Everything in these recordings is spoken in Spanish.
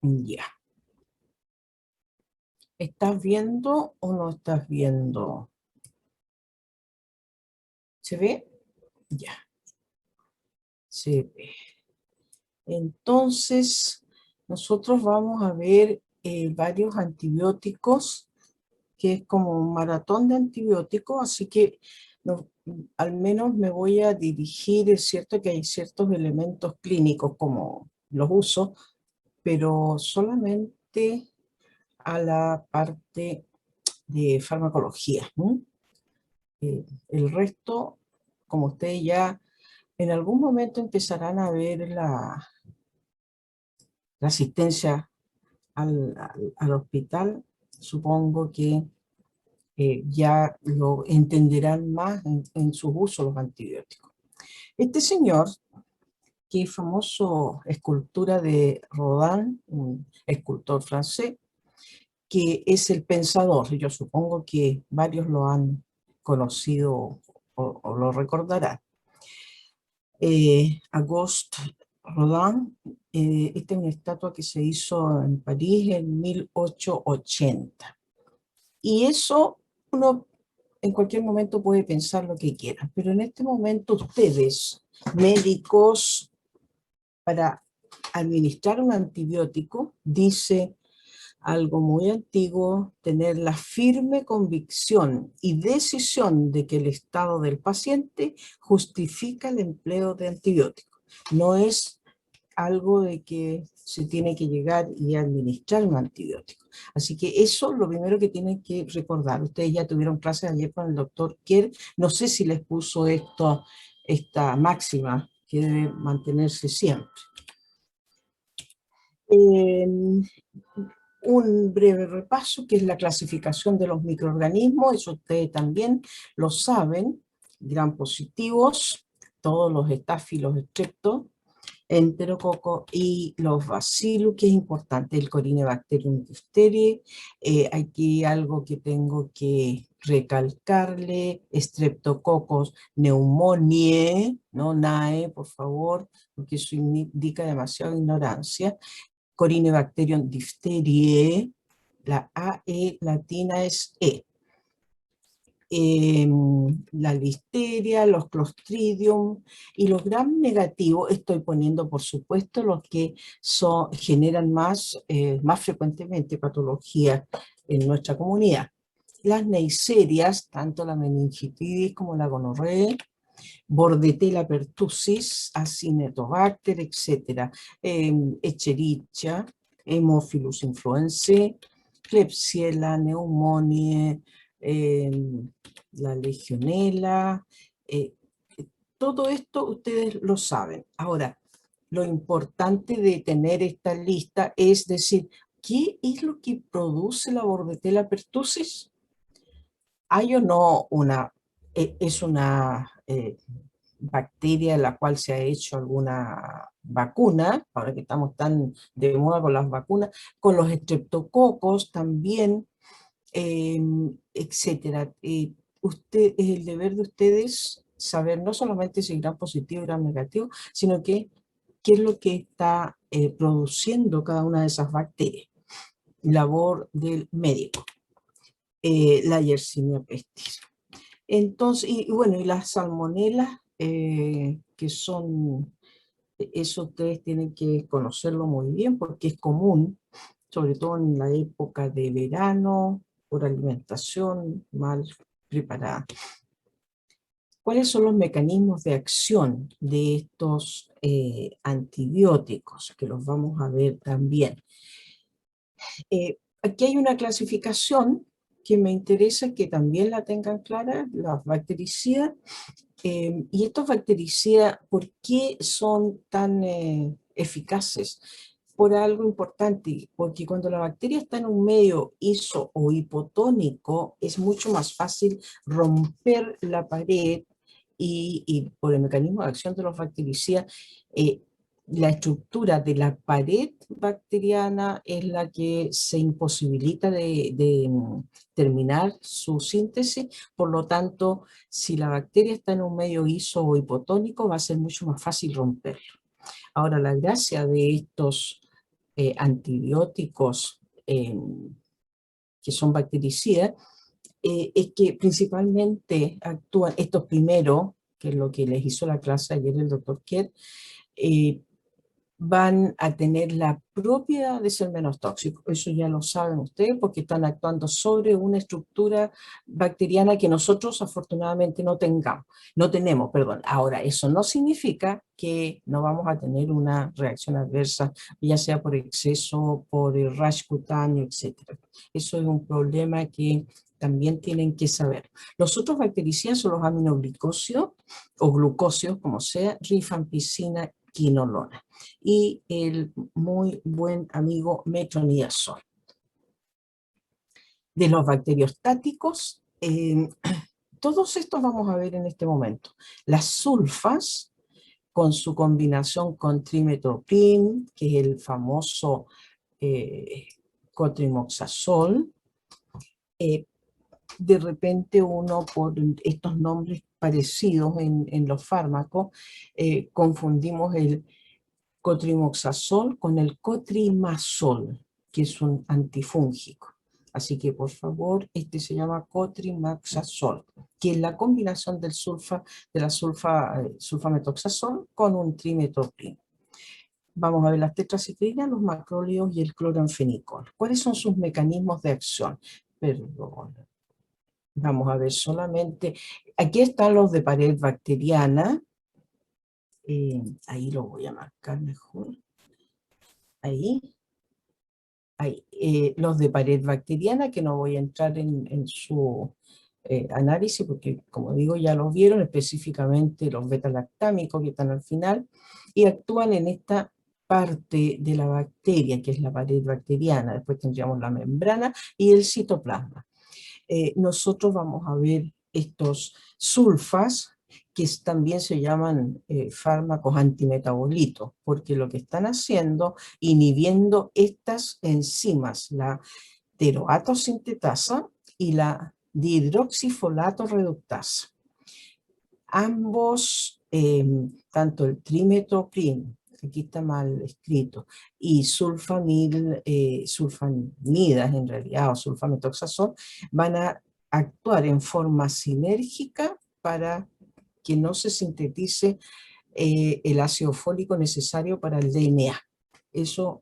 Ya. ¿Estás viendo o no estás viendo? ¿Se ve? Ya, se ve. Entonces, nosotros vamos a ver varios antibióticos, que es como un maratón de antibióticos, así que al menos me voy a dirigir, es cierto que hay ciertos elementos clínicos como los uso, pero solamente a la parte de farmacología, ¿no? El resto, como ustedes ya en algún momento empezarán a ver la asistencia al hospital, supongo que ya lo entenderán más en su uso los antibióticos. Este señor, que es famoso escultura de Rodin, un escultor francés, que es el pensador, yo supongo que varios lo han conocido o lo recordarán. Auguste Rodin, esta es una estatua que se hizo en París en 1880. Y eso uno en cualquier momento puede pensar lo que quiera, pero en este momento ustedes, médicos, para administrar un antibiótico, dice algo muy antiguo, tener la firme convicción y decisión de que el estado del paciente justifica el empleo de antibióticos. No es algo de que se tiene que llegar y administrar un antibiótico. Así que eso es lo primero que tienen que recordar. Ustedes ya tuvieron clases ayer con el doctor Kerr. No sé si les puso esta máxima que debe mantenerse siempre. Un breve repaso, que es la clasificación de los microorganismos, eso ustedes también lo saben, gram positivos, todos los estáfilos excepto enterococo y los bacillus, que es importante, el Corynebacterium diphtheriae. Aquí algo que tengo que recalcarle, Streptococcus pneumoniae, no NAE, por favor, porque eso indica demasiada ignorancia. Corynebacterium diphtheriae, la AE latina es E. La listeria, los clostridium y los gram negativos, estoy poniendo por supuesto los que generan más frecuentemente patología en nuestra comunidad. Las neiserias, tanto la meningitis como la gonorrea, Bordetella pertussis, Acinetobacter, etc. Escherichia, Haemophilus influenzae, Klebsiella, Pneumoniae, la legionela, todo esto ustedes lo saben. Ahora, lo importante de tener esta lista es decir, ¿qué es lo que produce la Bordetella pertussis? Hay o no es una bacteria en la cual se ha hecho alguna vacuna, ahora que estamos tan de moda con las vacunas, con los estreptococos también, etcétera. Es el deber de ustedes saber no solamente si gram positivo y gram negativo, sino que qué es lo que está produciendo cada una de esas bacterias. Labor del médico. La Yersinia pestis. Entonces, y bueno, y las salmonelas, que son, eso ustedes tienen que conocerlo muy bien porque es común, sobre todo en la época de verano, por alimentación mal preparada. ¿Cuáles son los mecanismos de acción de estos antibióticos? Que los vamos a ver también. Aquí hay una clasificación que me interesa que también la tengan clara, las bactericidas. Y estos bactericidas, ¿por qué son tan eficaces? Por algo importante, porque cuando la bacteria está en un medio iso o hipotónico, es mucho más fácil romper la pared y por el mecanismo de acción de los bactericidas, la estructura de la pared bacteriana es la que se imposibilita de terminar su síntesis. Por lo tanto, si la bacteria está en un medio iso o hipotónico, va a ser mucho más fácil romperlo. Ahora, la gracia de estos antibióticos que son bactericidas, es que principalmente actúan estos primeros, que es lo que les hizo la clase ayer el doctor Kerr, van a tener la propiedad de ser menos tóxicos. Eso ya lo saben ustedes porque están actuando sobre una estructura bacteriana que nosotros afortunadamente no tenemos, perdón. Ahora, eso no significa que no vamos a tener una reacción adversa, ya sea por exceso, por el rash cutáneo, etc. Eso es un problema que también tienen que saber. Los otros bactericidas son los aminoglicosios o glucósidos, como sea, rifampicina, quinolona y el muy buen amigo metronidazol. De los bacteriostáticos, todos estos vamos a ver en este momento. Las sulfas, con su combinación con trimetoprim, que es el famoso cotrimoxazol, de repente uno por estos nombres parecidos en los fármacos, confundimos el cotrimoxazol con el cotrimazol, que es un antifúngico. Así que, por favor, este se llama cotrimoxazol, que es la combinación del sulfametoxazol con un trimetoprim. Vamos a ver las tetraciclinas, los macrólidos y el cloranfenicol. ¿Cuáles son sus mecanismos de acción? Perdón. Vamos a ver solamente, aquí están los de pared bacteriana, ahí lo voy a marcar mejor, ahí, los de pared bacteriana, que no voy a entrar en su análisis, porque como digo, ya los vieron, específicamente los beta-lactámicos que están al final, y actúan en esta parte de la bacteria, que es la pared bacteriana. Después tendríamos la membrana y el citoplasma. Nosotros vamos a ver estos sulfas, que también se llaman fármacos antimetabolitos, porque lo que están haciendo, inhibiendo estas enzimas, la teroatosintetasa y la dihidroxifolato reductasa. Ambos, tanto el trimetoprim, aquí está mal escrito, y sulfamidas en realidad, o sulfametoxazol, van a actuar en forma sinérgica para que no se sintetice el ácido fólico necesario para el DNA. Eso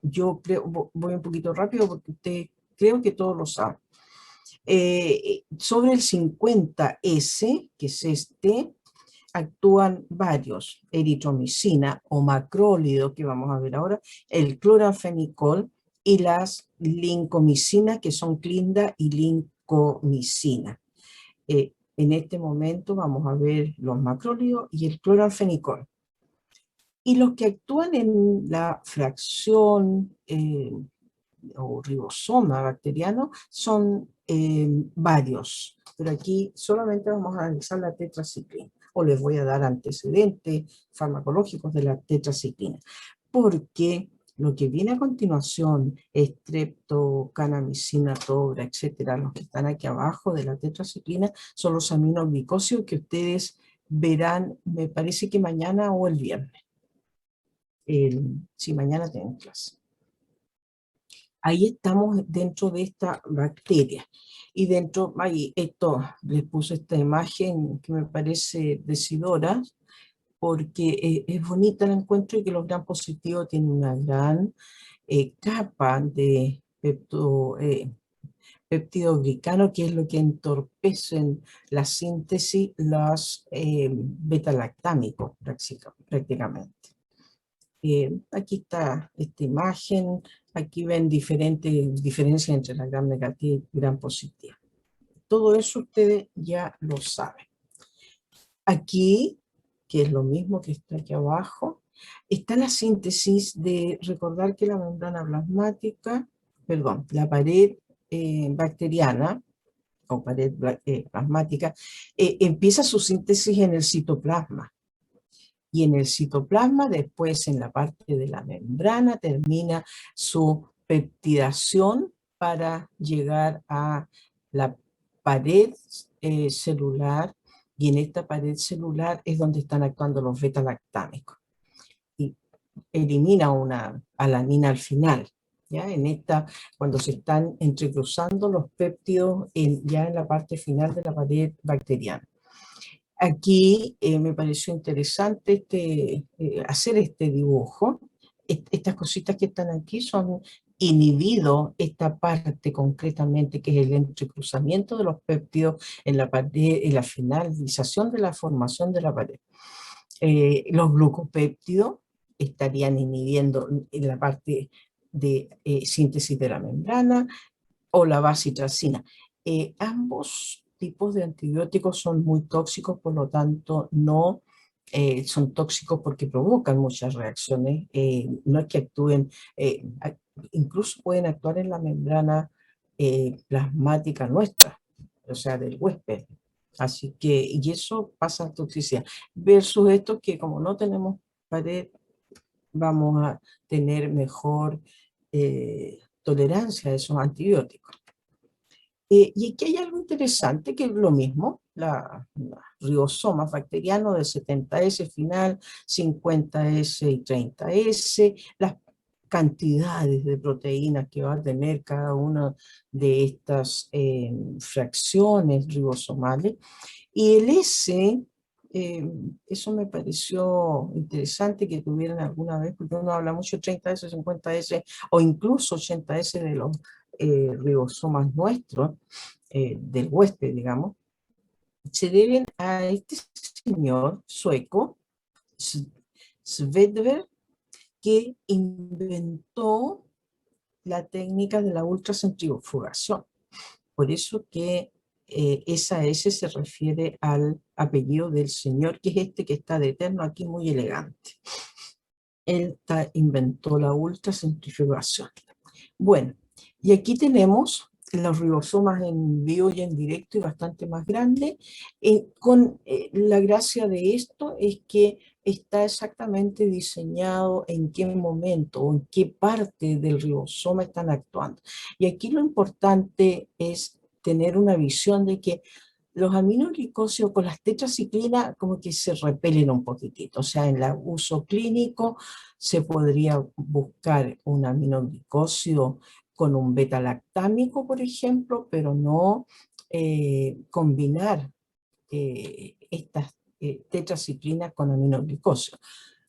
yo creo, voy un poquito rápido porque usted creo que todos lo saben. Sobre el 50S, que es este, actúan varios, eritromicina o macrólido, que vamos a ver ahora, el cloranfenicol y las lincomicinas, que son clinda y lincomicina. En este momento vamos a ver los macrólidos y el cloranfenicol. Y los que actúan en la fracción o ribosoma bacteriano son varios, pero aquí solamente vamos a analizar la tetraciclina, o les voy a dar antecedentes farmacológicos de la tetraciclina, porque lo que viene a continuación, estreptocanamicina, tobra, etcétera, los que están aquí abajo de la tetraciclina, son los aminoglicósidos que ustedes verán, me parece que mañana o el viernes. Si mañana tienen clase. Ahí estamos dentro de esta bacteria. Y dentro, ahí, esto, les puse esta imagen que me parece decidora, porque es bonita el encuentro y que los gram positivos tienen una gran capa de peptidoglicano, que es lo que entorpecen la síntesis, los beta-lactámicos prácticamente. Aquí está esta imagen, aquí ven diferencias entre la gram negativa y gram positiva. Todo eso ustedes ya lo saben. Aquí, que es lo mismo que está aquí abajo, está la síntesis de recordar que la membrana plasmática, perdón, la pared bacteriana, o pared plasmática, empieza su síntesis en el citoplasma. Y en el citoplasma, después en la parte de la membrana, termina su peptidación para llegar a la pared celular, y en esta pared celular es donde están actuando los beta-lactámicos. Y elimina una alanina al final. ¿Ya? En esta, cuando se están entrecruzando los péptidos ya en la parte final de la pared bacteriana. Aquí me pareció interesante hacer este dibujo. Estas cositas que están aquí son inhibido esta parte concretamente, que es el entrecruzamiento de los péptidos en la pared, en la finalización de la formación de la pared. Los glucopéptidos estarían inhibiendo en la parte de síntesis de la membrana, o la bacitracina. Ambos tipos de antibióticos son muy tóxicos, por lo tanto no son tóxicos porque provocan muchas reacciones. No es que actúen, incluso pueden actuar en la membrana plasmática nuestra, o sea, del huésped. Así que, y eso pasa a toxicidad. Versus esto que como no tenemos pared, vamos a tener mejor tolerancia a esos antibióticos. Y aquí hay algo interesante, que es lo mismo, la ribosomas bacterianos de 70S final, 50S y 30S, las cantidades de proteínas que va a tener cada una de estas fracciones ribosomales. Y el S, eso me pareció interesante que tuvieran alguna vez, porque uno habla mucho de 30S, 50S o incluso 80S de los ribosomas nuestros, del huésped, digamos, se deben a este señor sueco, Svedberg, que inventó la técnica de la ultracentrifugación. Por eso que esa S se refiere al apellido del señor, que es este que está de eterno aquí, muy elegante. Él inventó la ultracentrifugación. Bueno, y aquí tenemos los ribosomas en vivo y en directo y bastante más grandes. La gracia de esto es que está exactamente diseñado en qué momento o en qué parte del ribosoma están actuando. Y aquí lo importante es tener una visión de que los aminoglicosidos con las tetraciclinas como que se repelen un poquitito. O sea, en el uso clínico se podría buscar un aminoglicosio con un beta-lactámico, por ejemplo, pero no combinar estas tetraciclinas con aminoglicosio.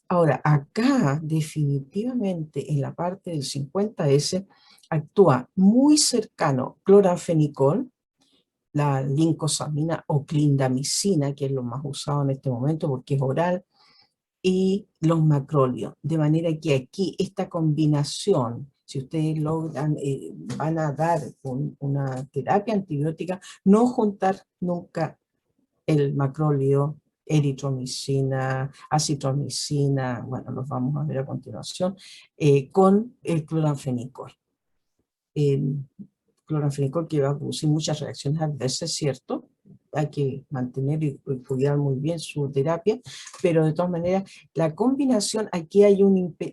Ahora, acá definitivamente en la parte del 50S actúa muy cercano cloranfenicol, la lincosamina o clindamicina, que es lo más usado en este momento porque es oral, y los macrólidos. De manera que aquí esta combinación, si ustedes logran, van a dar una terapia antibiótica, no juntar nunca el macróleo, eritromicina, acitromicina, bueno, los vamos a ver a continuación, con el cloranfenicol. Cloranfenicol que va a producir muchas reacciones adversas, ¿cierto? Hay que mantener y cuidar muy bien su terapia, pero de todas maneras, la combinación, aquí hay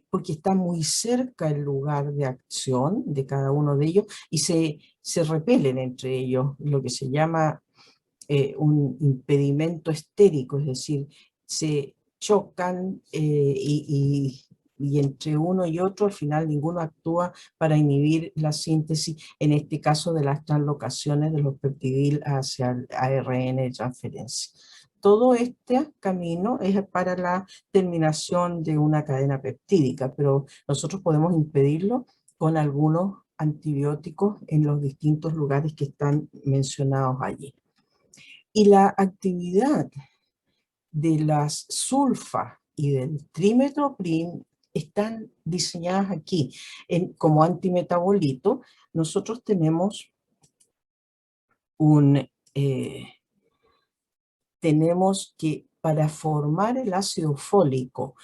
porque está muy cerca el lugar de acción de cada uno de ellos y se repelen entre ellos, lo que se llama un impedimento estérico, es decir, se chocan y entre uno y otro al final ninguno actúa para inhibir la síntesis, en este caso de las translocaciones de los peptidil hacia el ARN de transferencia. Todo este camino es para la terminación de una cadena peptídica, pero nosotros podemos impedirlo con algunos antibióticos en los distintos lugares que están mencionados allí. Y la actividad de las sulfa y del trimetoprim están diseñadas aquí como antimetabolito. Nosotros tenemos tenemos que para formar el ácido fólico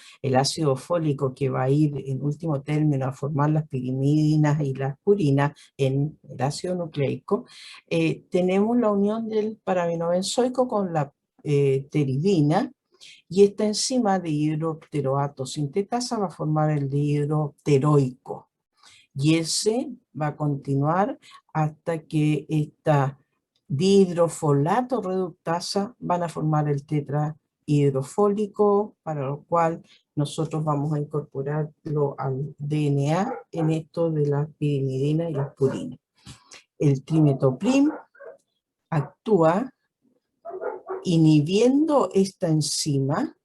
que va a ir en último término a formar las pirimidinas y las purinas en el ácido nucleico, tenemos la unión del parabenobenzoico con la pteridina, y esta enzima de hidropteroato sintetasa va a formar el dihidropteroico. Y ese va a continuar hasta que esta dihidrofolato reductasa van a formar el hidrofólico, para lo cual nosotros vamos a incorporarlo al DNA en esto de la pirimidina y la purina. El trimetoprim actúa inhibiendo esta enzima,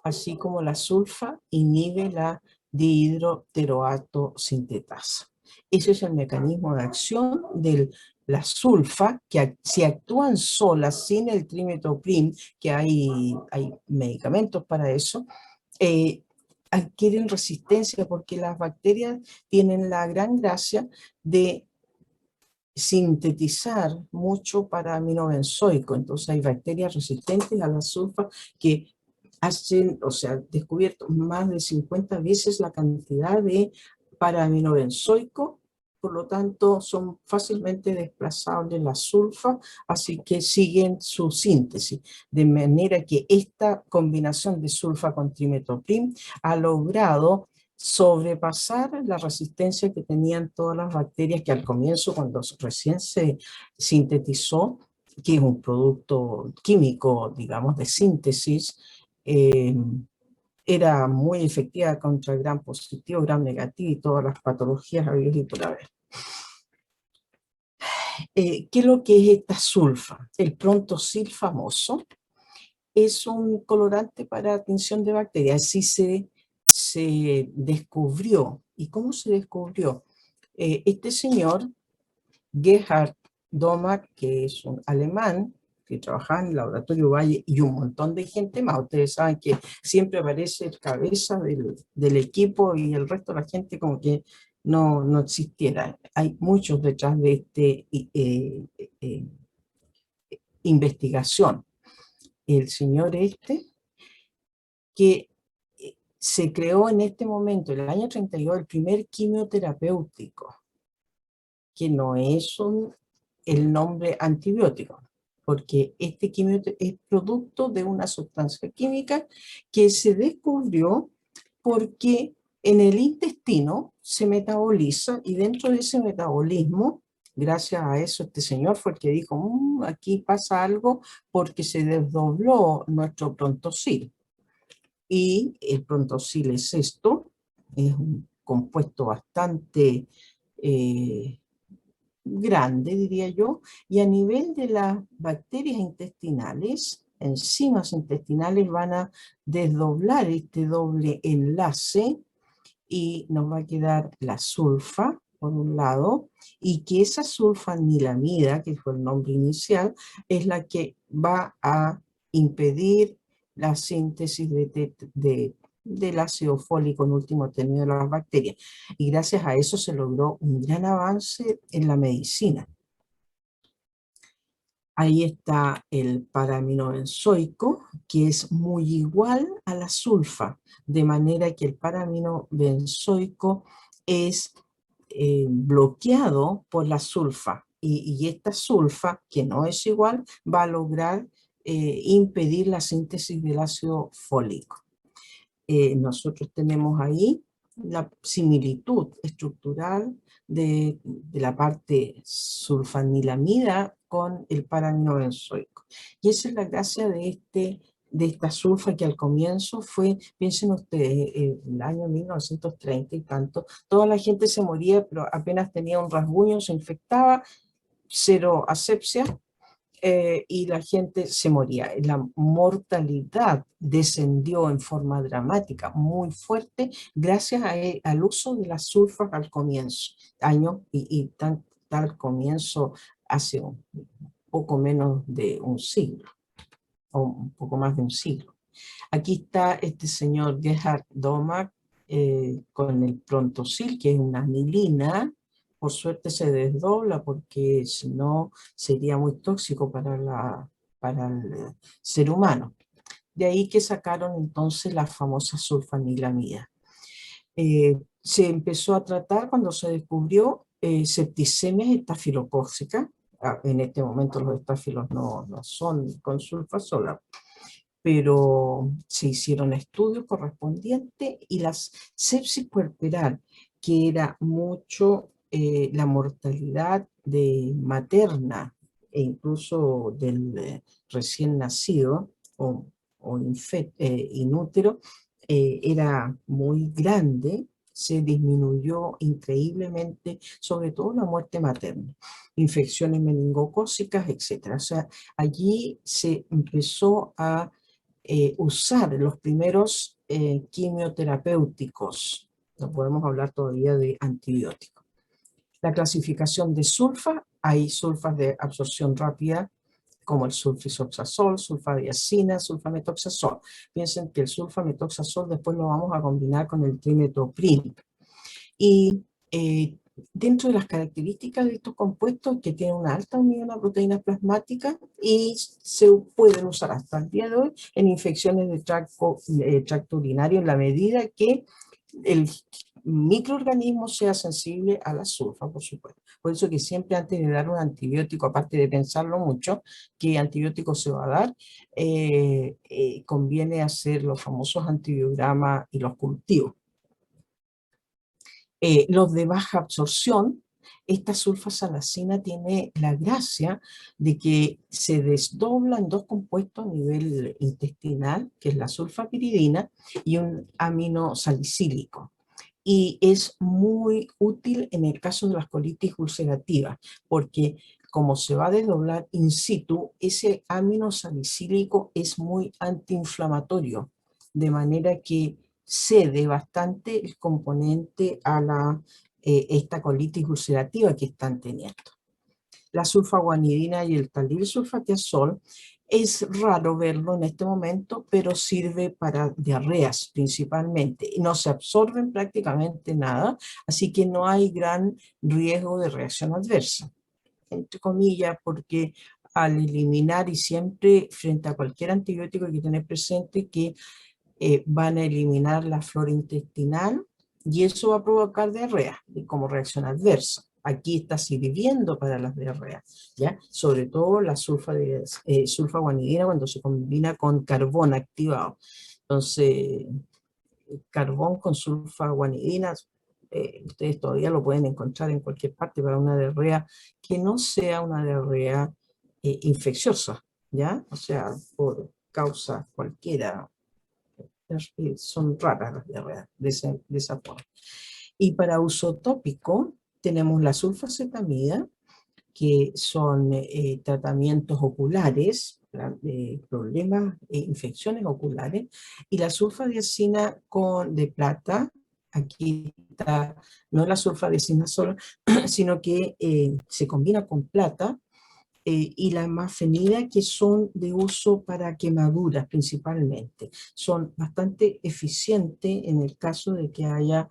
así como la sulfa inhibe la dihidroteroato sintetasa. Ese es el mecanismo de acción de la sulfa, que si actúan solas sin el trimetoprim, que hay medicamentos para eso, adquieren resistencia porque las bacterias tienen la gran gracia de sintetizar mucho para aminobenzoico. Entonces hay bacterias resistentes a la sulfa que hacen, o sea, descubierto más de 50 veces la cantidad de para-aminobenzoico, por lo tanto son fácilmente desplazables la sulfa, así que siguen su síntesis, de manera que esta combinación de sulfa con trimetoprim ha logrado sobrepasar la resistencia que tenían todas las bacterias que al comienzo, cuando recién se sintetizó, que es un producto químico, digamos, de síntesis, era muy efectiva contra el gram positivo, gram negativo y todas las patologías habidas y por haber. ¿Qué es lo que es esta sulfa? El prontosil famoso es un colorante para tinción de bacterias. Así se descubrió. ¿Y cómo se descubrió? Este señor, Gerhard Domack, que es un alemán, que trabajaba en el laboratorio Valle, y un montón de gente más. Ustedes saben que siempre aparece el cabeza del equipo y el resto de la gente como que no existiera. Hay muchos detrás de investigación. El señor que se creó en este momento, en el año 32, el primer quimioterapéutico, que no es el nombre antibiótico, porque este es producto de una sustancia química que se descubrió porque en el intestino se metaboliza, y dentro de ese metabolismo, gracias a eso este señor fue el que dijo, aquí pasa algo porque se desdobló nuestro prontosil. Y el prontosil es esto, es un compuesto bastante grande, diría yo, y a nivel de las bacterias intestinales, enzimas intestinales van a desdoblar este doble enlace y nos va a quedar la sulfa, por un lado, y que esa sulfanilamida, que fue el nombre inicial, es la que va a impedir la síntesis del ácido fólico en último término de las bacterias. Y gracias a eso se logró un gran avance en la medicina. Ahí está el para-aminobenzoico, que es muy igual a la sulfa, de manera que el para-aminobenzoico es bloqueado por la sulfa, y esta sulfa, que no es igual, va a lograr impedir la síntesis del ácido fólico. Nosotros tenemos ahí la similitud estructural de la parte sulfanilamida con el para-aminobenzoico. Y esa es la gracia de esta sulfa, que al comienzo fue, piensen ustedes, el año 1930 y tanto, toda la gente se moría, pero apenas tenía un rasguño, se infectaba, cero asepsia, y la gente se moría. La mortalidad descendió en forma dramática, muy fuerte, gracias al uso de las sulfas al comienzo, tal comienzo hace un poco menos de un siglo, o un poco más de un siglo. Aquí está este señor Gerhard Domack con el prontosil, que es una anilina. Por suerte se desdobla porque si no sería muy tóxico para el ser humano. De ahí que sacaron entonces la famosa sulfanilamida. Se empezó a tratar cuando se descubrió septicemia estafilocócica. En este momento los estáfilos no son con sulfa sola, pero se hicieron estudios correspondientes, y la sepsis puerperal, que era mucho la mortalidad materna e incluso del recién nacido o o inútero era muy grande, se disminuyó increíblemente, sobre todo la muerte materna, infecciones meningocócicas, etcétera. O sea, allí se empezó a usar los primeros quimioterapéuticos. No podemos hablar todavía de antibióticos. La clasificación de sulfa, hay sulfas de absorción rápida, como el sulfisoxazol, sulfadiazina, sulfametoxazol. Piensen que el sulfametoxazol después lo vamos a combinar con el trimetopril. Y dentro de las características de estos compuestos, que tienen una alta unión a proteínas plasmáticas y se pueden usar hasta el día de hoy en infecciones de tracto urinario en la medida que el microorganismo sea sensible a la sulfa, por supuesto. Por eso que siempre antes de dar un antibiótico, aparte de pensarlo mucho, qué antibiótico se va a dar, conviene hacer los famosos antibiogramas y los cultivos. Los de baja absorción, esta sulfasalacina tiene la gracia de que se desdobla en dos compuestos a nivel intestinal, que es la sulfapiridina y un amino salicílico. Y es muy útil en el caso de las colitis ulcerativas, porque como se va a desdoblar in situ, ese amino salicílico es muy antiinflamatorio, de manera que cede bastante el componente a esta colitis ulcerativa que están teniendo. La sulfaguanidina y el talilsulfatiazol es raro verlo en este momento, pero sirve para diarreas principalmente. No se absorben prácticamente nada, así que no hay gran riesgo de reacción adversa, entre comillas, porque al eliminar y siempre frente a cualquier antibiótico hay que tener presente que van a eliminar la flora intestinal y eso va a provocar diarrea como reacción adversa. Aquí está sirviendo para las diarreas, ¿ya? Sobre todo la sulfaguanidina cuando se combina con carbón activado. Entonces, carbón con sulfaguanidina, ustedes todavía lo pueden encontrar en cualquier parte para una diarrea que no sea una diarrea infecciosa, ¿ya? O sea, por causa cualquiera, son raras las diarreas de esa forma. Y para uso tópico tenemos la sulfacetamida, que son tratamientos oculares, problemas, infecciones oculares, y la sulfadiazina de plata, aquí está, no la sulfadiazina sola, sino que se combina con plata, y la mafenida, que son de uso para quemaduras principalmente. Son bastante eficientes en el caso de que haya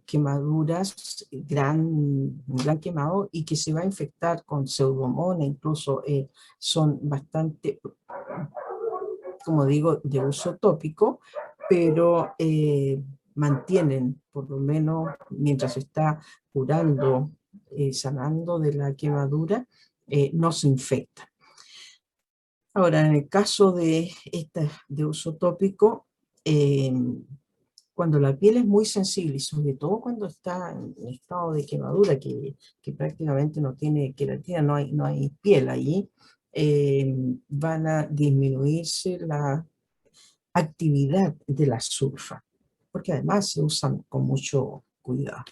quemaduras, gran quemado, y que se va a infectar con pseudomonas, incluso son bastante, como digo, de uso tópico, pero mantienen, por lo menos mientras se está curando, sanando de la quemadura, no se infecta. Ahora, en el caso de de uso tópico, cuando la piel es muy sensible y sobre todo cuando está en estado de quemadura, que prácticamente no tiene queratina, no hay piel allí, van a disminuirse la actividad de la sulfa, porque además se usan con mucho cuidado.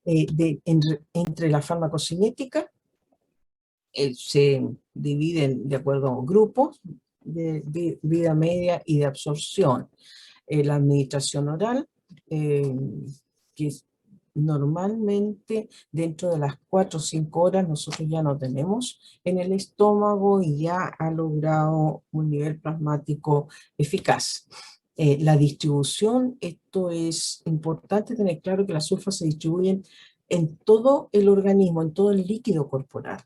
Entre la farmacocinética, se dividen de acuerdo a grupos de vida media y de absorción. La administración oral, que normalmente dentro de las 4 o 5 horas nosotros ya no tenemos en el estómago y ya ha logrado un nivel plasmático eficaz. La distribución, esto es importante tener claro que las sulfas se distribuyen en todo el organismo, en todo el líquido corporal,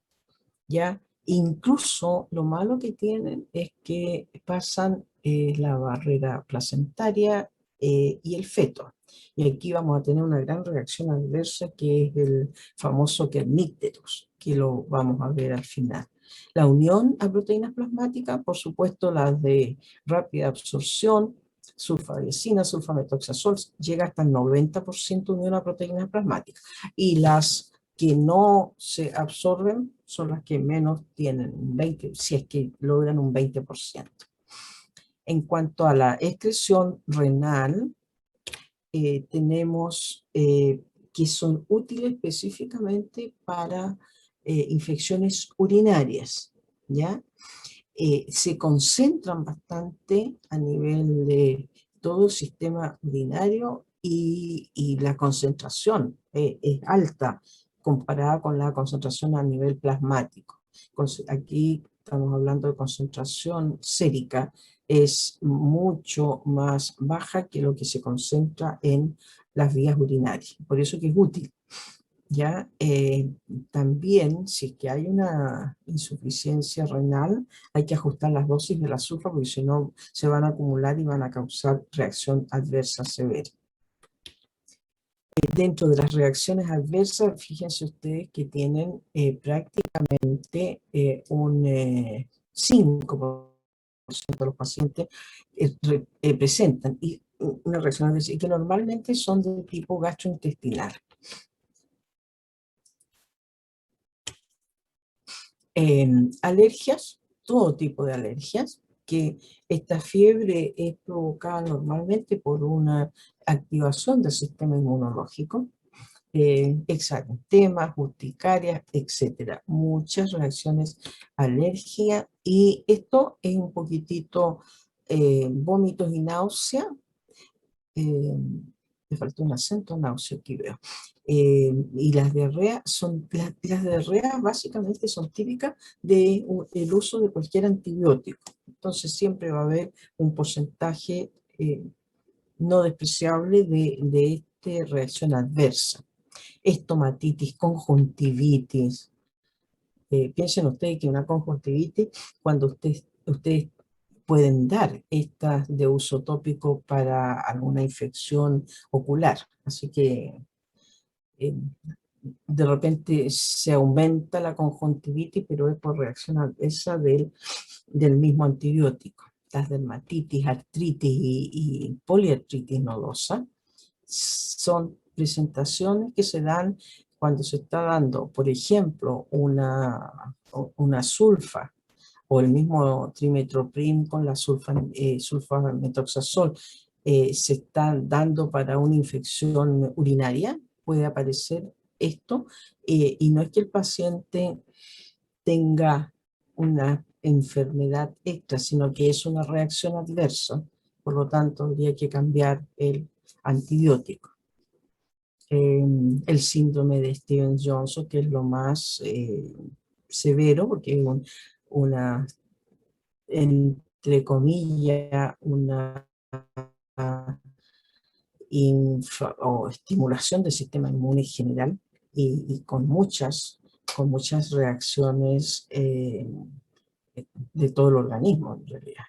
¿ya? Incluso lo malo que tienen es que pasan la barrera placentaria y el feto. Y aquí vamos a tener una gran reacción adversa, que es el famoso kernícteros, que lo vamos a ver al final. La unión a proteínas plasmáticas, por supuesto, las de rápida absorción, sulfadiazina, sulfametoxazol, llega hasta el 90% unión a proteínas plasmáticas. Y las que no se absorben son las que menos tienen, 20, si es que logran un 20%. En cuanto a la excreción renal, tenemos que son útiles específicamente para infecciones urinarias, ¿ya? Se concentran bastante a nivel de todo el sistema urinario y la concentración es alta comparada con la concentración a nivel plasmático. Aquí estamos hablando de concentración sérica, es mucho más baja que lo que se concentra en las vías urinarias. Por eso que es útil. ¿Ya? También, si es que hay una insuficiencia renal, hay que ajustar las dosis del azúcar porque si no se van a acumular y van a causar reacción adversa severa. Dentro de las reacciones adversas, fíjense ustedes que tienen prácticamente un 5% de los pacientes presentan y una reacción adversa y que normalmente son de tipo gastrointestinal. Alergias, todo tipo de alergias, que esta fiebre es provocada normalmente por una activación del sistema inmunológico, exantemas, urticarias, etcétera. Muchas reacciones alergia y esto es un poquitito vómitos y náusea, eh, me faltó un acento, náusea aquí veo. Y las diarreas las diarreas básicamente son típicas del uso de cualquier antibiótico. Entonces siempre va a haber un porcentaje no despreciable de esta reacción adversa. Estomatitis, conjuntivitis. Piensen ustedes que una conjuntivitis, cuando ustedes pueden dar estas de uso tópico para alguna infección ocular. Así que eh, de repente se aumenta la conjuntivitis, pero es por reacción adversa del mismo antibiótico. Las dermatitis, artritis y poliartritis nodosa son presentaciones que se dan cuando se está dando, por ejemplo, una sulfa o el mismo trimetoprim con la sulfamethoxazol se está dando para una infección urinaria, puede aparecer esto, y no es que el paciente tenga una enfermedad extra, sino que es una reacción adversa, por lo tanto habría que cambiar el antibiótico. El síndrome de Stevens-Johnson, que es lo más severo, porque es una, entre comillas, una o estimulación del sistema inmune general y con muchas reacciones de todo el organismo en realidad.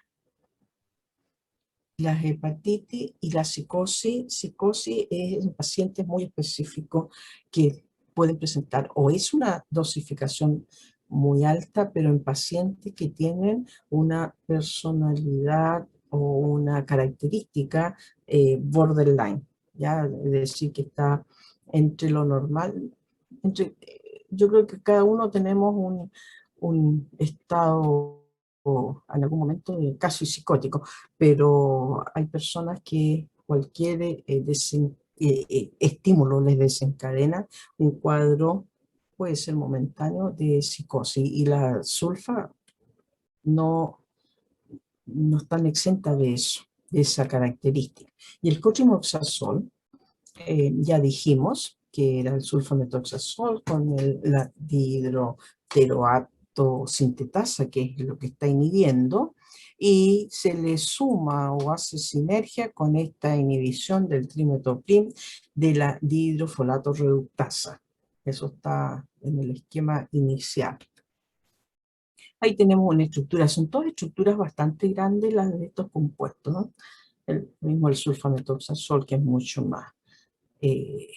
Las hepatitis y la psicosis es en pacientes muy específicos que pueden presentar o es una dosificación muy alta, pero en pacientes que tienen una personalidad o una característica borderline, ¿ya? Es decir, que está entre lo normal, yo creo que cada uno tenemos un estado o en algún momento casi psicótico, pero hay personas que cualquier estímulo les desencadena un cuadro, puede ser momentáneo, de psicosis, y la sulfa no, no están exenta de eso, de esa característica. Y el cotrimoxazol, ya dijimos que era el sulfamethoxazol con la dihidroteroato sintetasa, que es lo que está inhibiendo, y se le suma o hace sinergia con esta inhibición del trimetoprim de la dihidrofolato reductasa. Eso está en el esquema inicial. Ahí tenemos una estructura, son todas estructuras bastante grandes las de estos compuestos, ¿no? El mismo el sulfamethoxazol, que es mucho más eh,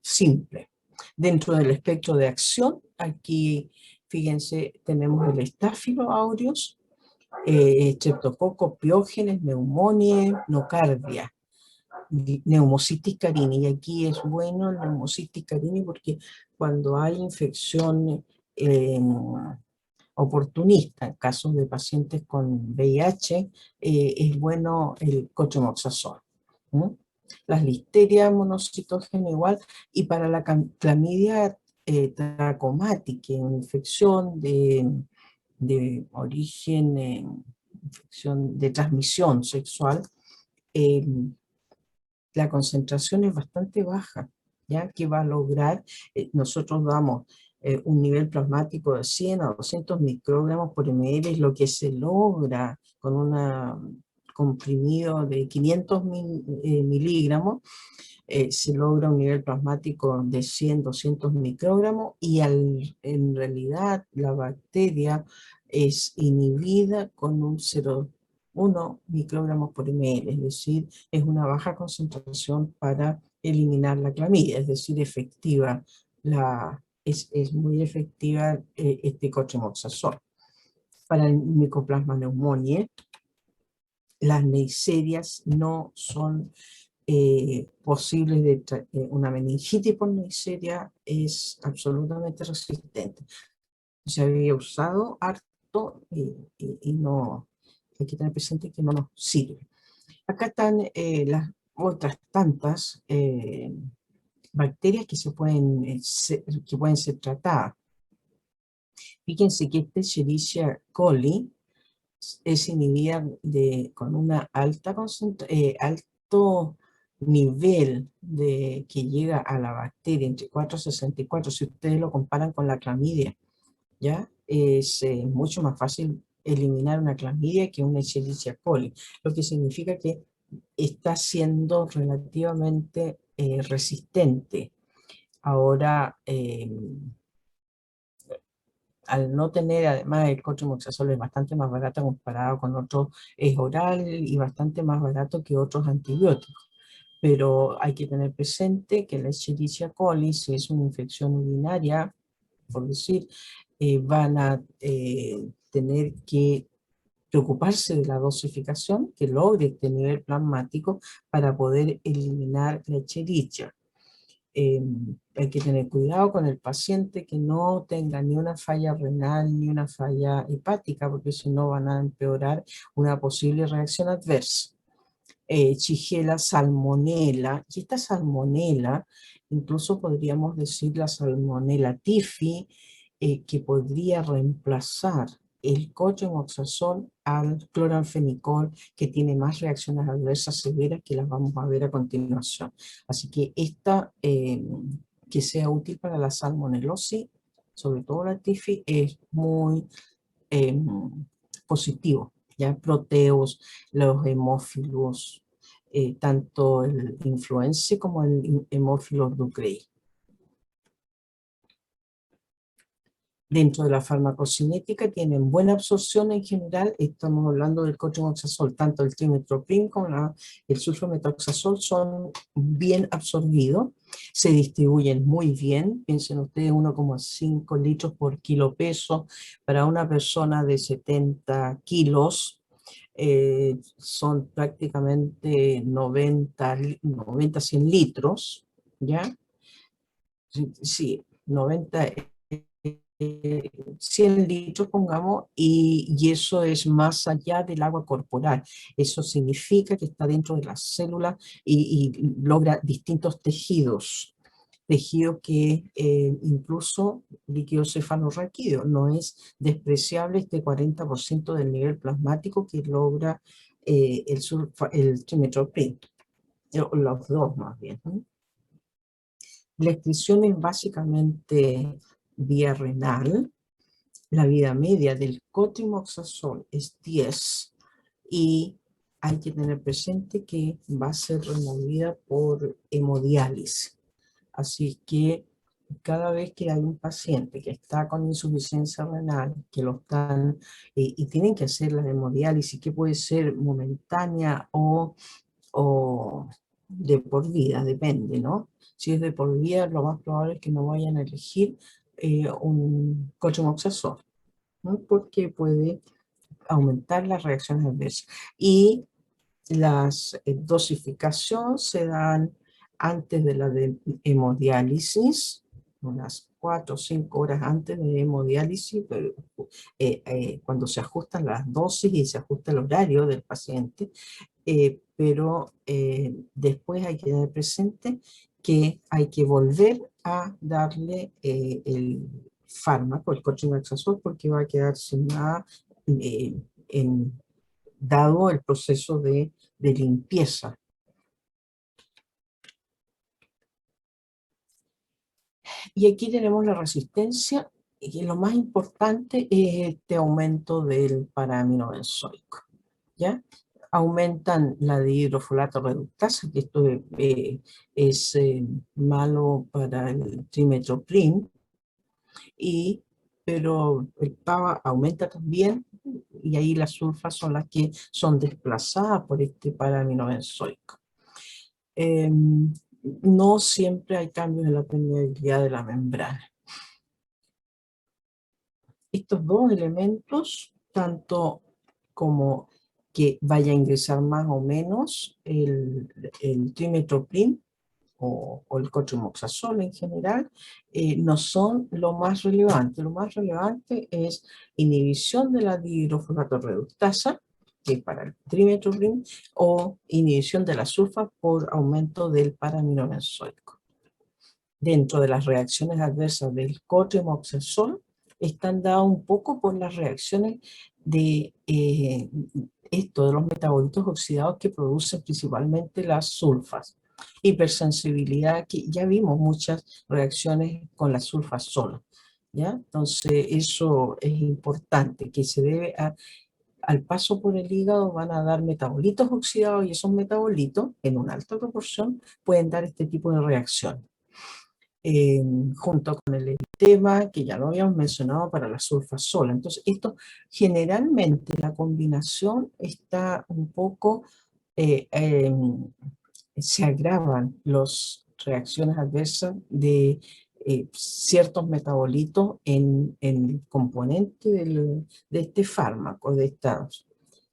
simple. Dentro del espectro de acción, aquí, fíjense, tenemos el Staphylo aureus, Streptococcus pyogenes, Pneumoniae, Nocardia, Pneumocystis carini. Y aquí es bueno el Pneumocystis carini porque cuando hay infección oportunista. En casos de pacientes con VIH, es bueno el cotrimoxazol. ¿Mm? Las listerias monocitógenas igual, y para la clamidia trachomatica, una infección de origen, infección de transmisión sexual, eh, la concentración es bastante baja, ¿ya? Que va a lograr, nosotros damos un nivel plasmático de 100 a 200 microgramos por ml, es lo que se logra con un comprimido de 500 miligramos, se logra un nivel plasmático de 100, 200 microgramos, y en realidad la bacteria es inhibida con un 0,1 microgramos por ml, es decir, es una baja concentración para eliminar la clamidia, es decir, efectiva, es muy efectiva este cotrimoxazol. Para el Mycoplasma pneumoniae, las neiserias no son posibles una meningitis por Neisseria es absolutamente resistente. Se había usado harto y no, hay que tener presente que no nos sirve. Acá están las otras tantas bacterias que que pueden ser tratadas. Fíjense que este Escherichia coli es inhibida con una alto nivel que llega a la bacteria, entre 4,64, si ustedes lo comparan con la clamidia, ¿ya? Es mucho más fácil eliminar una clamidia que una Escherichia coli, lo que significa que está siendo relativamente resistente. Ahora, al no tener, además el cotrimoxazol es bastante más barato comparado con otros, es oral y bastante más barato que otros antibióticos. Pero hay que tener presente que la Escherichia coli, si es una infección urinaria, por decir, van a tener que preocuparse de la dosificación que logre este nivel plasmático para poder eliminar la Escherichia. Hay que tener cuidado con el paciente que no tenga ni una falla renal ni una falla hepática, porque si no van a empeorar una posible reacción adversa. Shigella, salmonella, y esta salmonella, incluso podríamos decir la salmonella typhi, que podría reemplazar el cotrimoxazol al cloranfenicol, que tiene más reacciones adversas severas que las vamos a ver a continuación. Así que esta, que sea útil para la salmonelosis, sobre todo la TIFI, es muy positivo. Ya proteos, los hemófilos, tanto el influenza como el hemófilos ducrei. Dentro de la farmacocinética tienen buena absorción en general, estamos hablando del cotrimoxazol, tanto el trimethoprim como el sulfametoxazol son bien absorbidos, se distribuyen muy bien, piensen ustedes 1,5 litros por kilo peso, para una persona de 70 kilos, son prácticamente 90, 100 litros, ¿ya? Sí, 90, 100 litros, pongamos, y eso es más allá del agua corporal. Eso significa que está dentro de las células y logra distintos tejidos. Tejido que incluso líquido cefalorraquídeo, no es despreciable este 40% del nivel plasmático que logra el trimethoprim, los dos más bien, ¿no? La excreción es básicamente vía renal. La vida media del cotrimoxazol es 10 y hay que tener presente que va a ser removida por hemodiálisis. Así que cada vez que hay un paciente que está con insuficiencia renal, que lo están y tienen que hacer la hemodiálisis, que puede ser momentánea o de por vida, depende, ¿no? Si es de por vida, lo más probable es que no vayan a elegir un cotrimoxazol, ¿no? Porque puede aumentar las reacciones adversas. Y las dosificaciones se dan antes de la hemodiálisis, unas 4 o 5 horas antes de hemodiálisis, pero, cuando se ajustan las dosis y se ajusta el horario del paciente, pero después hay que tener presente que hay que volver a darle el fármaco, el cotrimoxazol, porque va a quedar sin nada eh, dado el proceso de limpieza. Y aquí tenemos la resistencia, y lo más importante es este aumento del paraaminobenzoico, ¿ya? Aumentan la dihidrofolato reductasa, que esto es malo para el trimethoprim, pero el PABA aumenta también, y ahí las sulfas son las que son desplazadas por este paraaminobenzoico. No siempre hay cambios en la permeabilidad de la membrana. Estos dos elementos, tanto como que vaya a ingresar más o menos el trimethoprim o el cotrimoxazol en general, no son lo más relevante. Lo más relevante es inhibición de la dihidrofolato reductasa, que es para el trimethoprim, o inhibición de la sulfa por aumento del paraaminobenzoico. Dentro de las reacciones adversas del cotrimoxazol, están dadas un poco por las reacciones de de los metabolitos oxidados que producen principalmente las sulfas. Hipersensibilidad, que ya vimos muchas reacciones con las sulfas solas, ¿ya? Entonces eso es importante, que se debe al paso por el hígado van a dar metabolitos oxidados, y esos metabolitos, en una alta proporción, pueden dar este tipo de reacción. Junto con el eritema, que ya lo habíamos mencionado para la sulfasola. Entonces, esto generalmente la combinación está un poco, se agravan las reacciones adversas de ciertos metabolitos en el componente de este fármaco, de esta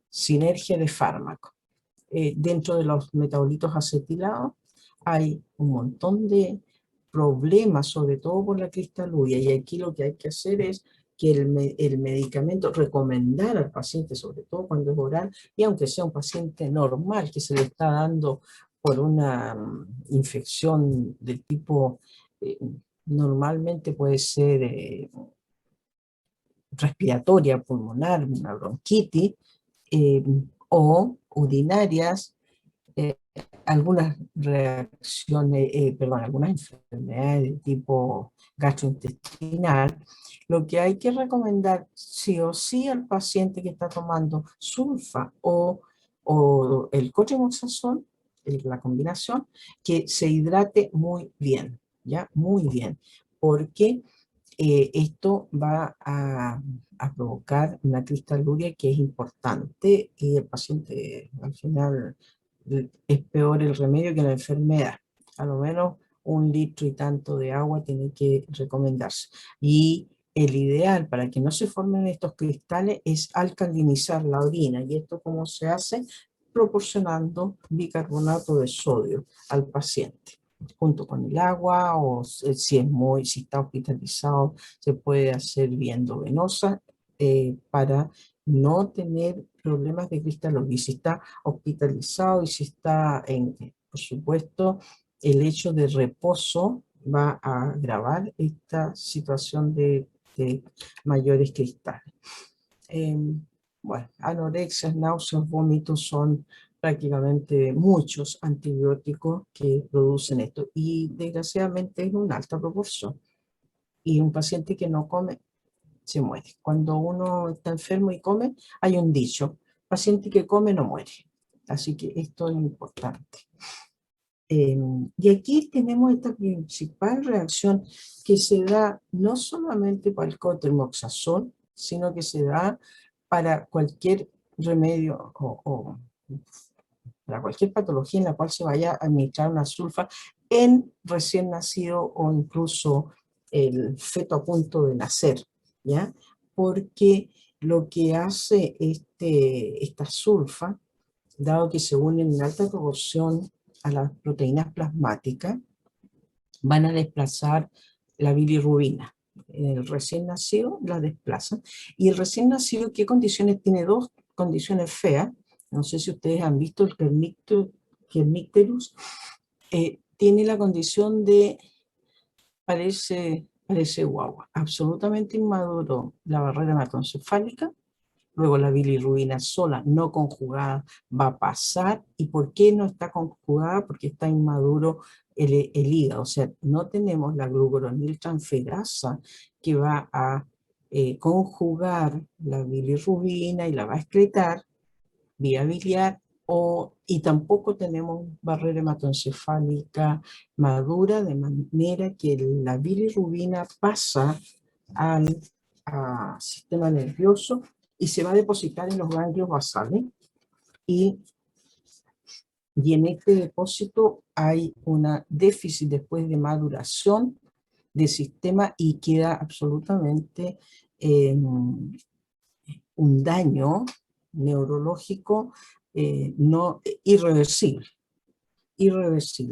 sinergia de fármacos. Dentro de los metabolitos acetilados hay un montón de problemas, sobre todo por la cristaluria, y aquí lo que hay que hacer es que el medicamento, recomendar al paciente, sobre todo cuando es oral, y aunque sea un paciente normal que se le está dando por una infección de tipo, eh, normalmente puede ser respiratoria, pulmonar, una bronquitis, eh, o urinarias, eh, algunas reacciones, perdón, algunas enfermedades de tipo gastrointestinal, lo que hay que recomendar sí o sí al paciente que está tomando sulfa o el cotrimoxazol, la combinación, que se hidrate muy bien, ¿ya? Muy bien, porque esto va a provocar una cristaluria que es importante, y el paciente al final es peor el remedio que la enfermedad. A lo menos 1 litro y tanto de agua tiene que recomendarse. Y el ideal para que no se formen estos cristales es alcalinizar la orina. ¿Y esto cómo se hace? Proporcionando bicarbonato de sodio al paciente junto con el agua, o si está hospitalizado, se puede hacer vía endovenosa para no tener problemas de cristalosis. Y si está hospitalizado y si está por supuesto, el hecho de reposo va a agravar esta situación de mayores cristales. Bueno, anorexia, náuseas, vómitos son prácticamente muchos antibióticos que producen esto, y desgraciadamente es una alta proporción. Y un paciente que no come se muere. Cuando uno está enfermo y come, hay un dicho: paciente que come no muere. Así que esto es importante. Y aquí tenemos esta principal reacción que se da no solamente para el cotrimoxazol, sino que se da para cualquier remedio o para cualquier patología en la cual se vaya a administrar una sulfa en recién nacido o incluso el feto a punto de nacer, ¿ya? Porque lo que hace esta sulfa, dado que se unen en alta proporción a las proteínas plasmáticas, van a desplazar la bilirrubina. El recién nacido la desplazan. Y el recién nacido, ¿qué condiciones tiene? Dos condiciones feas. No sé si ustedes han visto el Kernicterus. Tiene la condición de, parece guagua, absolutamente inmaduro la barrera hematoencefálica. Luego la bilirrubina sola, no conjugada, va a pasar. ¿Y por qué no está conjugada? Porque está inmaduro el hígado. O sea, no tenemos la glucuroniltransferasa que va a conjugar la bilirrubina y la va a excretar vía biliar. Y tampoco tenemos barrera hematoencefálica madura, de manera que la bilirrubina pasa al sistema nervioso y se va a depositar en los ganglios basales, y en este depósito hay un déficit después de maduración del sistema y queda absolutamente un daño neurológico no irreversible.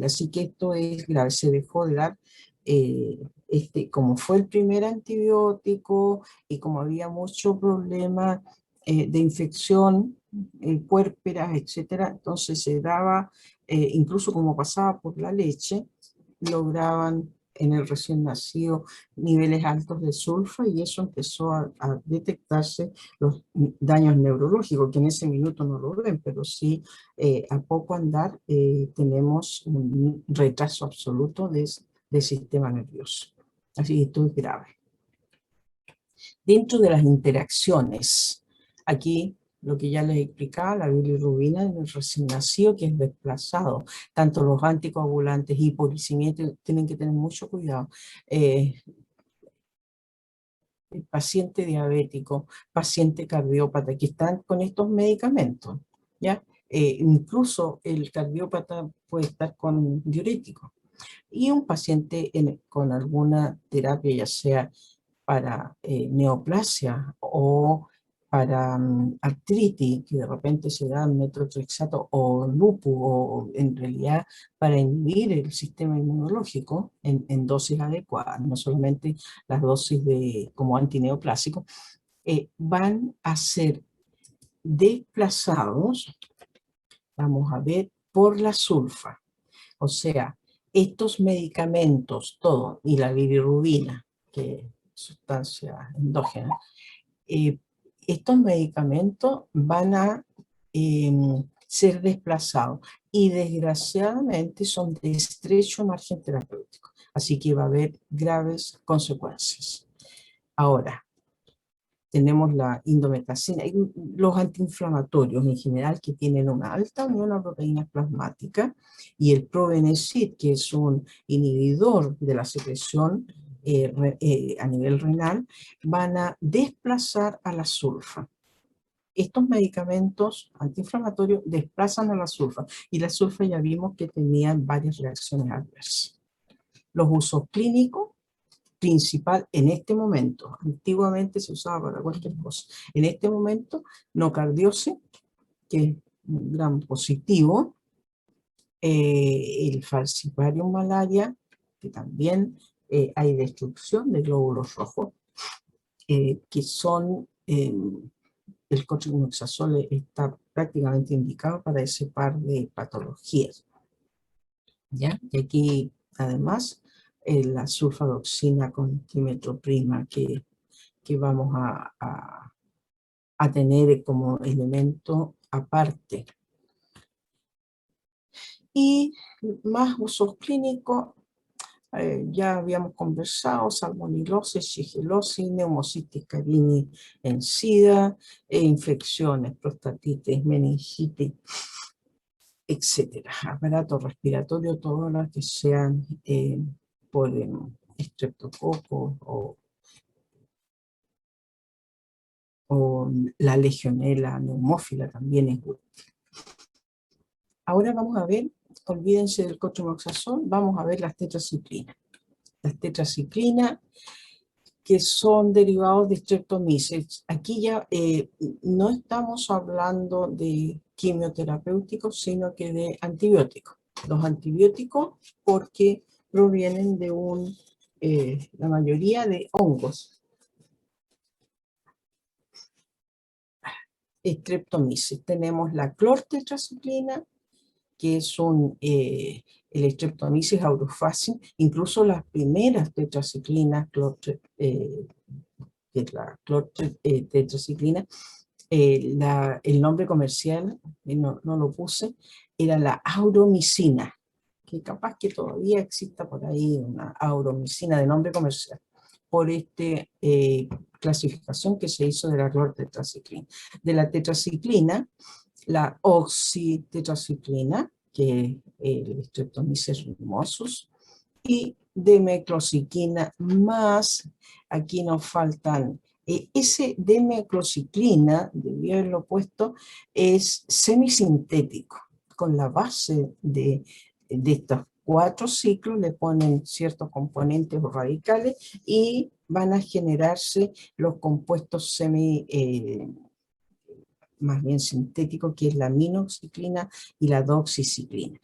Así que esto es grave. Se dejó de dar, como fue el primer antibiótico y como había mucho problema de infección, puérperas, etcétera, entonces se daba, incluso como pasaba por la leche, lograban en el recién nacido niveles altos de sulfa, y eso empezó a detectarse los daños neurológicos, que en ese minuto no lo ven, pero sí a poco andar tenemos un retraso absoluto del sistema nervioso. Así que esto es grave. Dentro de las interacciones, aquí lo que ya les explicaba, la bilirrubina en el recién nacido, que es desplazado. Tanto los anticoagulantes y policimientos tienen que tener mucho cuidado. El paciente diabético, paciente cardiópata, que están con estos medicamentos, ¿ya? Incluso el cardiópata puede estar con diurético. Y un paciente con alguna terapia, ya sea para neoplasia o para artritis, que de repente se da metotrexato, o lupus, o en realidad para inhibir el sistema inmunológico en dosis adecuadas, no solamente las dosis como antineoplásico, van a ser desplazados, vamos a ver, por la sulfa. O sea, estos medicamentos, todo, y la bilirrubina, que es sustancia endógena, estos medicamentos van a ser desplazados, y desgraciadamente son de estrecho margen terapéutico, así que va a haber graves consecuencias. Ahora, tenemos la indometacina y los antiinflamatorios en general, que tienen una alta unión a proteínas plasmáticas, y el probenecid, que es un inhibidor de la secreción a nivel renal, van a desplazar a la sulfa. Estos medicamentos antiinflamatorios desplazan a la sulfa, y la sulfa ya vimos que tenían varias reacciones adversas. Los usos clínicos: principal en este momento, antiguamente se usaba para cualquier cosa, en este momento nocardiosis, que es un gran positivo, el falciparum malaria, que también hay destrucción de glóbulos rojos, que son, el cotrimoxazol está prácticamente indicado para ese par de patologías, ¿ya? Y aquí además la sulfadoxina con trimetoprima, que vamos a tener como elemento aparte. Y más usos clínicos, ya habíamos conversado: salmonilosis, shigellosis, neumocitis carini en SIDA, infecciones, prostatitis, meningitis, etcétera. Aparato respiratorio, todas las que sean por estreptococo o la legionela neumófila también es útil. Ahora vamos a ver, olvídense del cotrimoxazol, vamos a ver las tetraciclinas. Las tetraciclinas, que son derivados de streptomyces. Aquí ya no estamos hablando de quimioterapéuticos, sino que de antibióticos. Los antibióticos, porque provienen de un la mayoría de hongos. Streptomyces. Tenemos la clortetraciclina, que es el Streptomyces aureofaciens, incluso las primeras tetraciclinas, que es la clortetraciclina, el nombre comercial, no lo puse, era la auromicina, que capaz que todavía exista por ahí una auromicina de nombre comercial, por esta clasificación que se hizo de la clortetraciclina. De la tetraciclina, la oxitetraciclina, que es el Streptomyces rhumbosus, y demeclociquina más, aquí nos faltan, ese demeclociclina, debí haberlo puesto, es semisintético, con la base de estos 4 ciclos le ponen ciertos componentes o radicales y van a generarse los compuestos más bien sintéticos, que es la minoxiclina y la doxiciclina.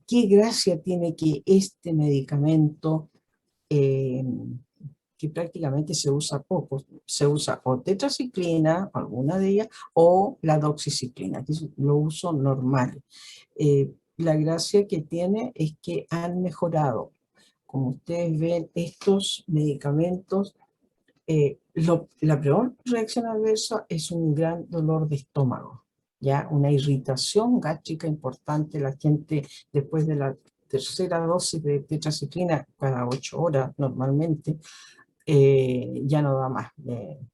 ¿Qué gracia tiene que este medicamento, que prácticamente se usa poco? Se usa o tetraciclina, alguna de ellas, o la doxiciclina, que es lo uso normal. La gracia que tiene es que han mejorado, como ustedes ven, estos medicamentos. La peor reacción adversa es un gran dolor de estómago, ¿ya? Una irritación gástrica importante. La gente, después de la tercera dosis de tetraciclina, cada 8 horas normalmente, ya no da más,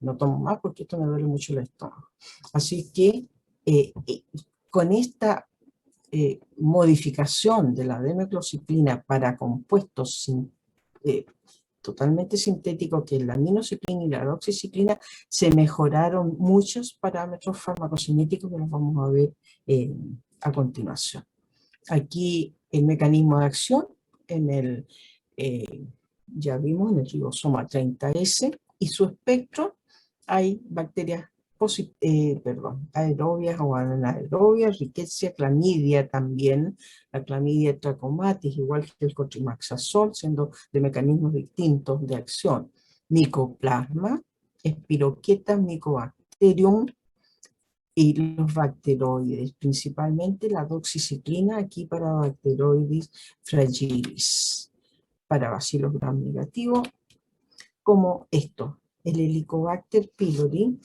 no tomo más porque esto me duele mucho el estómago. Así que con esta modificación de la demeclociclina para compuestos totalmente sintéticos, que es la aminociclina y la doxiciclina, se mejoraron muchos parámetros farmacocinéticos que los vamos a ver a continuación. Aquí el mecanismo de acción ya vimos en el ribosoma 30S y su espectro. Hay bacterias aerobias o anaerobias, Rickettsia, clamidia también, la clamidia trachomatis, igual que el cotrimaxazol, siendo de mecanismos distintos de acción. Micoplasma, Spiroqueta, Mycobacterium y los bacteroides, principalmente la doxiciclina aquí para Bacteroides fragilis, para bacilos gram negativos, como esto, el Helicobacter pylori,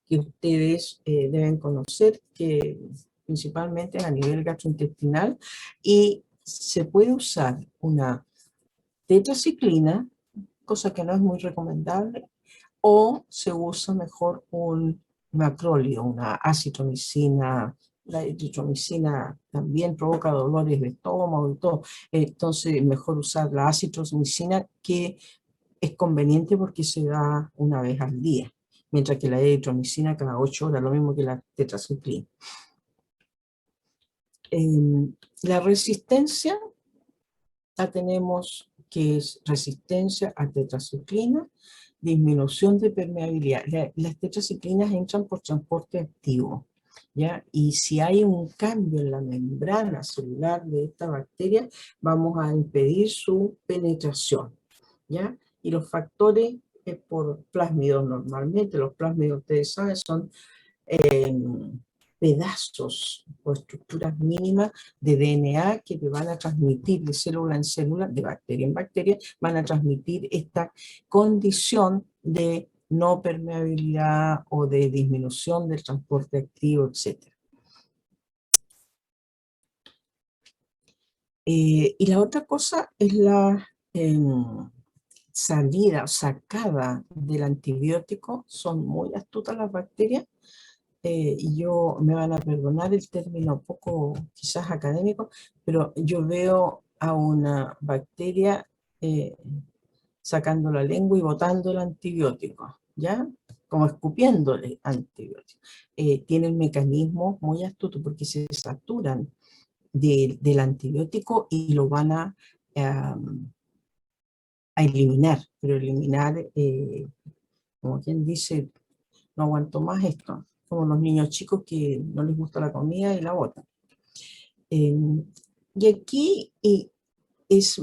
que ustedes deben conocer, que principalmente es a nivel gastrointestinal, y se puede usar una tetraciclina, cosa que no es muy recomendable, o se usa mejor un macrolio, una acitromicina. La eritromicina también provoca dolores de estómago y todo, entonces mejor usar la acitromicina, que es conveniente porque se da una vez al día, mientras que la eritromicina cada 8 horas, lo mismo que la tetraciclina. La resistencia la tenemos, que es resistencia a tetraciclina, disminución de permeabilidad. Las tetraciclinas entran por transporte activo, ¿ya? Y si hay un cambio en la membrana celular de esta bacteria, vamos a impedir su penetración, ¿ya? Y los factores por plásmidos normalmente, los plásmidos, ustedes saben, son pedazos o estructuras mínimas de DNA que te van a transmitir de célula en célula, de bacteria en bacteria, van a transmitir esta condición de no permeabilidad o de disminución del transporte activo, etc. Y la otra cosa es la salida o sacada del antibiótico. Son muy astutas las bacterias. Y me van a perdonar el término poco quizás académico, pero yo veo a una bacteria sacando la lengua y botando el antibiótico, ¿ya? Como escupiéndole antibiótico. Tienen mecanismos muy astutos porque se saturan del antibiótico y lo van a eliminar, pero eliminar, como quien dice, no aguanto más esto, como los niños chicos que no les gusta la comida y la botan. Y aquí es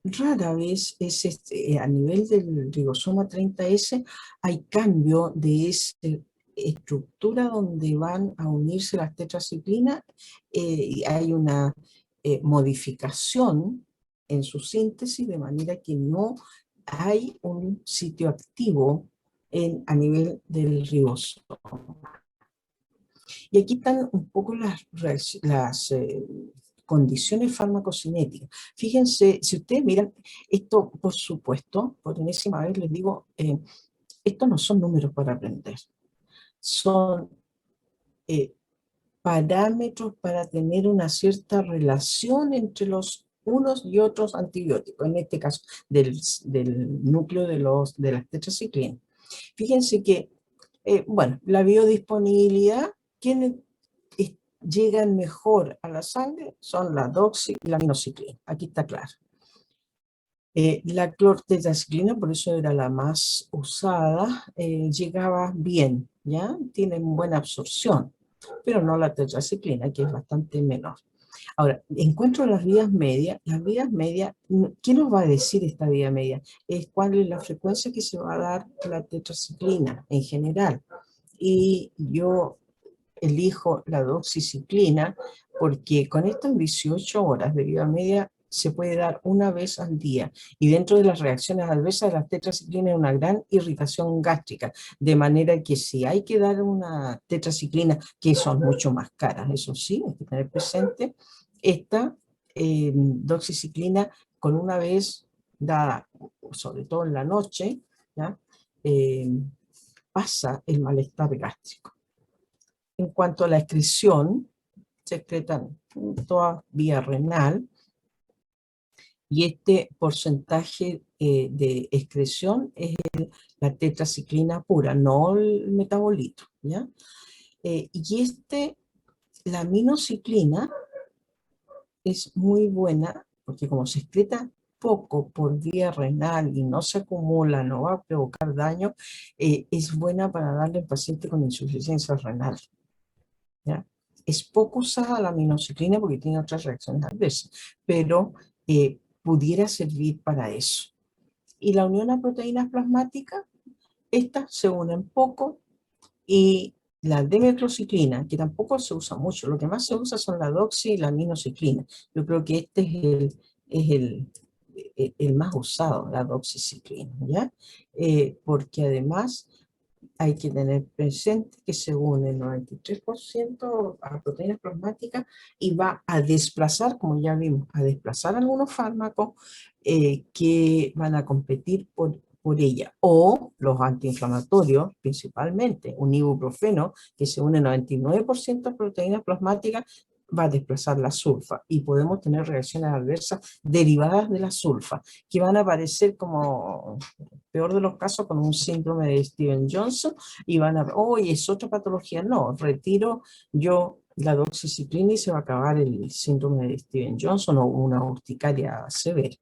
rara vez a nivel del ribosoma 30S hay cambio de esa estructura donde van a unirse las tetraciclinas, y hay una modificación en su síntesis de manera que no hay un sitio activo a nivel del ribosoma. Y aquí están un poco las condiciones farmacocinéticas. Fíjense, si ustedes miran, esto por supuesto, por enésima vez les digo, estos no son números para aprender, son eh, parámetros para tener una cierta relación entre los unos y otros antibióticos, en este caso del núcleo de las tetraciclinas. Fíjense que, bueno, la biodisponibilidad, ¿quiénes llegan mejor a la sangre? Son la doxi y la aminociclina, aquí está claro. La clortetraciclina, por eso era la más usada, llegaba bien, ¿ya? Tienen buena absorción, pero no la tetraciclina, que es bastante menor. Ahora, encuentro las vías medias, ¿qué nos va a decir esta vía media? Es cuál es la frecuencia que se va a dar la tetraciclina en general. Y yo elijo la doxiciclina porque con estas 18 horas de vida media se puede dar una vez al día, y dentro de las reacciones adversas de la tetraciclina hay una gran irritación gástrica, de manera que si hay que dar una tetraciclina, que son mucho más caras, eso sí, hay que tener presente, esta doxiciclina con una vez dada, sobre todo en la noche, ¿ya? Eh, pasa el malestar gástrico. En cuanto a la excreción, se excretan toda vía renal, y este porcentaje de excreción es la tetraciclina pura, no el metabolito, ¿ya? La aminociclina es muy buena porque como se excreta poco por vía renal y no se acumula, no va a provocar daño, es buena para darle al paciente con insuficiencia renal, ¿ya? Es poco usada la aminociclina porque tiene otras reacciones adversas, pero pudiera servir para eso. Y la unión a proteínas plasmáticas, estas se unen poco, y la demetrociclina, que tampoco se usa mucho, lo que más se usa son la doxi y la aminociclina. Yo creo que este es el más usado, la doxiciclina, ¿ya? Porque además hay que tener presente que se une el 93% a proteínas plasmáticas y va a desplazar, como ya vimos, a desplazar algunos fármacos que van a competir por ella, o los antiinflamatorios, principalmente un ibuprofeno, que se une 99% a proteínas plasmáticas, va a desplazar la sulfa, y podemos tener reacciones adversas derivadas de la sulfa, que van a aparecer como, peor de los casos, con un síndrome de Steven-Johnson, y van a, oye, es otra patología. No, retiro yo la doxiciclina y se va a acabar el síndrome de Steven-Johnson o una urticaria severa.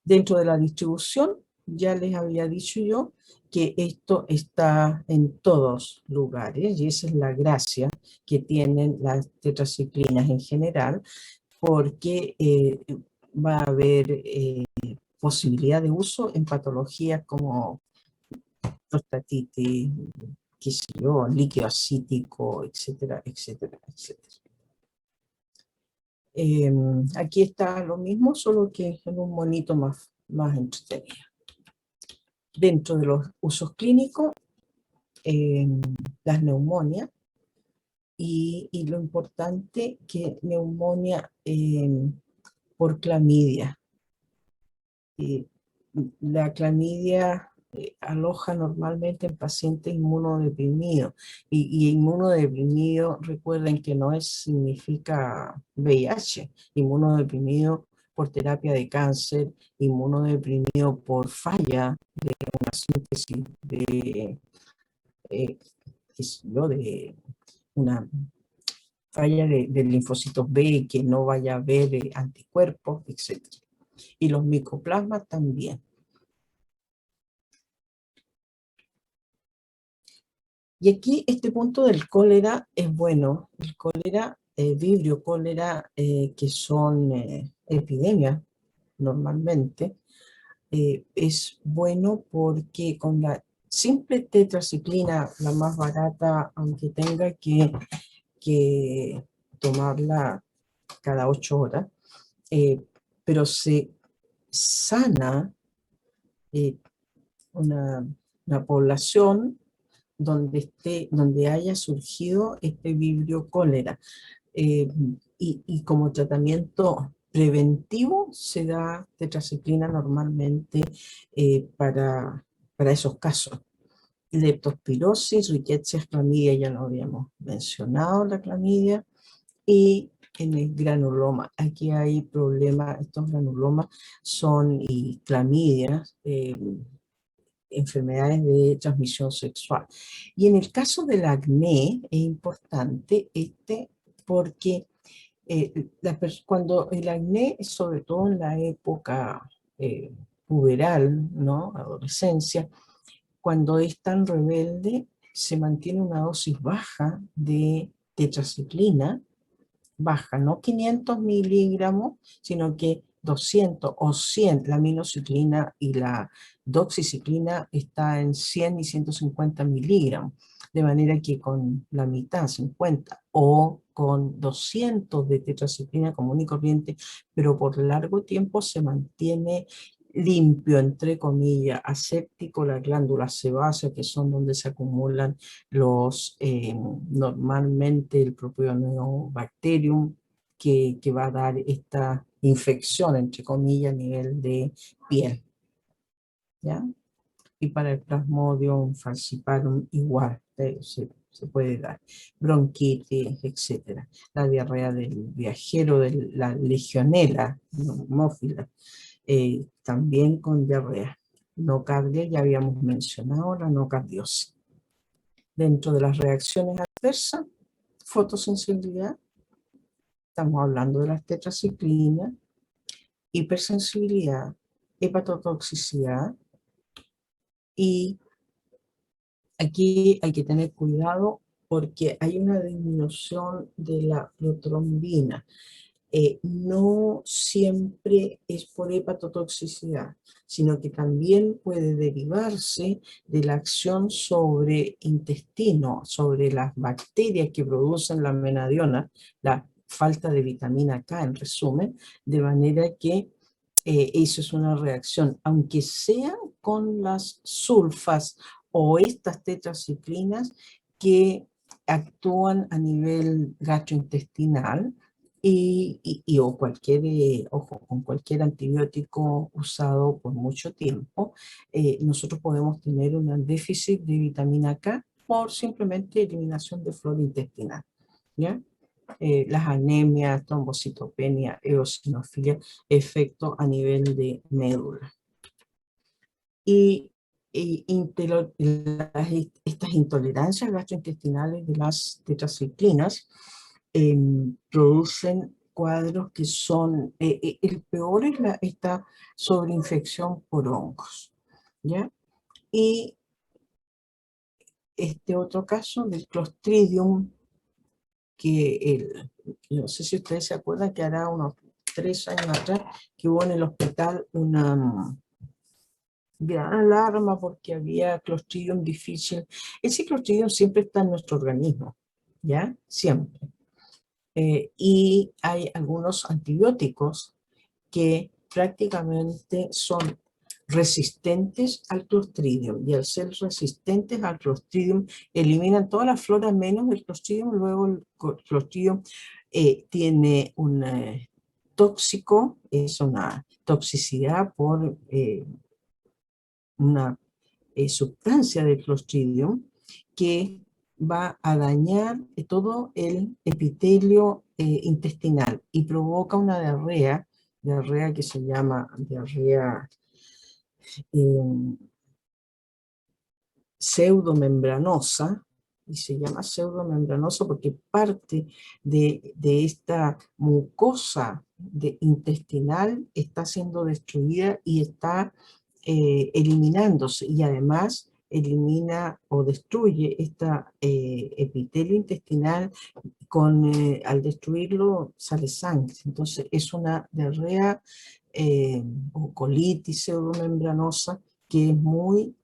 Dentro de la distribución, ya les había dicho yo que esto está en todos lugares, y esa es la gracia que tienen las tetraciclinas en general, porque va a haber posibilidad de uso en patologías como prostatitis, qué sé yo, líquido ascítico, etcétera, etcétera, etcétera. Aquí está lo mismo, solo que en un monito más entretenido. Dentro de los usos clínicos, las neumonias, y lo importante que neumonía por clamidia. La clamidia aloja normalmente en pacientes inmunodeprimidos, y inmunodeprimido, recuerden que no significa VIH, inmunodeprimido por terapia de cáncer, inmunodeprimido por falla de una síntesis de una falla de linfocitos B, que no vaya a haber anticuerpos, etc. Y los micoplasmas también. Y aquí este punto del cólera es bueno. El cólera, vibrio cólera, que son epidemias normalmente, es bueno porque con la simple tetraciclina, la más barata, aunque tenga que tomarla cada 8 horas, eh, pero se sana eh, una, una población donde haya surgido este vibrio cólera. Eh, y como tratamiento preventivo se da tetraciclina normalmente para esos casos. Leptospirosis, Rickettsia, clamidia, ya lo habíamos mencionado, la clamidia, y en el granuloma. Aquí hay problemas, estos granulomas son y clamidias, enfermedades de transmisión sexual. Y en el caso del acné es importante porque cuando el acné, sobre todo en la época puberal, ¿no? Adolescencia, cuando es tan rebelde, se mantiene una dosis baja de tetraciclina, baja, no 500 miligramos, sino que 200 o 100, la aminociclina y la doxiciclina está en 100 y 150 miligramos, de manera que con la mitad, 50, o con 200 de tetraciclina común y corriente, pero por largo tiempo se mantiene limpio, entre comillas, aséptico la glándula sebácea, que son donde se acumulan normalmente el propio Neobacterium, que va a dar esta infección, entre comillas, a nivel de piel, ¿ya? Y para el Plasmodium falciparum igual, se puede dar bronquitis, etcétera. La diarrea del viajero, de la legionela neumófila, también con diarrea. Nocardia, ya habíamos mencionado la nocardiosis. Dentro de las reacciones adversas, fotosensibilidad, estamos hablando de las tetraciclinas, hipersensibilidad, hepatotoxicidad, y aquí hay que tener cuidado porque hay una disminución de la protrombina. No siempre es por hepatotoxicidad, sino que también puede derivarse de la acción sobre intestino, sobre las bacterias que producen la menadiona, la falta de vitamina K en resumen, de manera que eso es una reacción, aunque sea con las sulfas o estas tetraciclinas que actúan a nivel gastrointestinal, o ojo, con cualquier antibiótico usado por mucho tiempo, nosotros podemos tener un déficit de vitamina K por simplemente eliminación de flora intestinal, ¿ya? Las anemias, trombocitopenia, eosinofilia, efecto a nivel de médula. Y, estas intolerancias gastrointestinales de las tetraciclinas producen cuadros que son, el peor es esta sobreinfección por hongos, ¿ya? Y este otro caso del Clostridium, no sé si ustedes se acuerdan que hará unos 3 años atrás que hubo en el hospital una gran alarma porque había Clostridium difícil. Ese Clostridium siempre está en nuestro organismo, ¿ya? Siempre. Y hay algunos antibióticos que prácticamente son resistentes al Clostridium, y al ser resistentes al Clostridium eliminan toda la flora menos el Clostridium. Luego el Clostridium tiene un tóxico, es una toxicidad por una sustancia del Clostridium que va a dañar todo el epitelio intestinal y provoca una diarrea que se llama diarrea eh, pseudomembranosa, y se llama pseudomembranosa porque parte de esta mucosa intestinal está siendo destruida y está eliminándose, y además elimina o destruye esta epitelio intestinal. Al destruirlo sale sangre. Entonces es una diarrea o colitis pseudomembranosa que es muy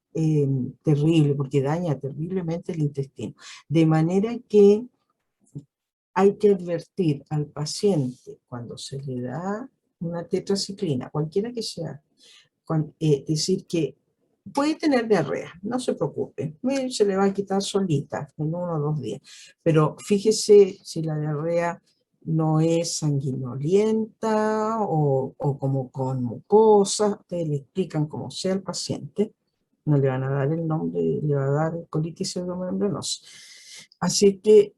terrible porque daña terriblemente el intestino. De manera que hay que advertir al paciente cuando se le da una tetraciclina, cualquiera que sea, decir que puede tener diarrea, no se preocupe, se le va a quitar solita en 1 o 2 días, pero fíjese si la diarrea no es sanguinolienta o como con mucosa, ustedes le explican como sea al paciente, no le van a dar el nombre, le va a dar colitis pseudomembranosa. Así que,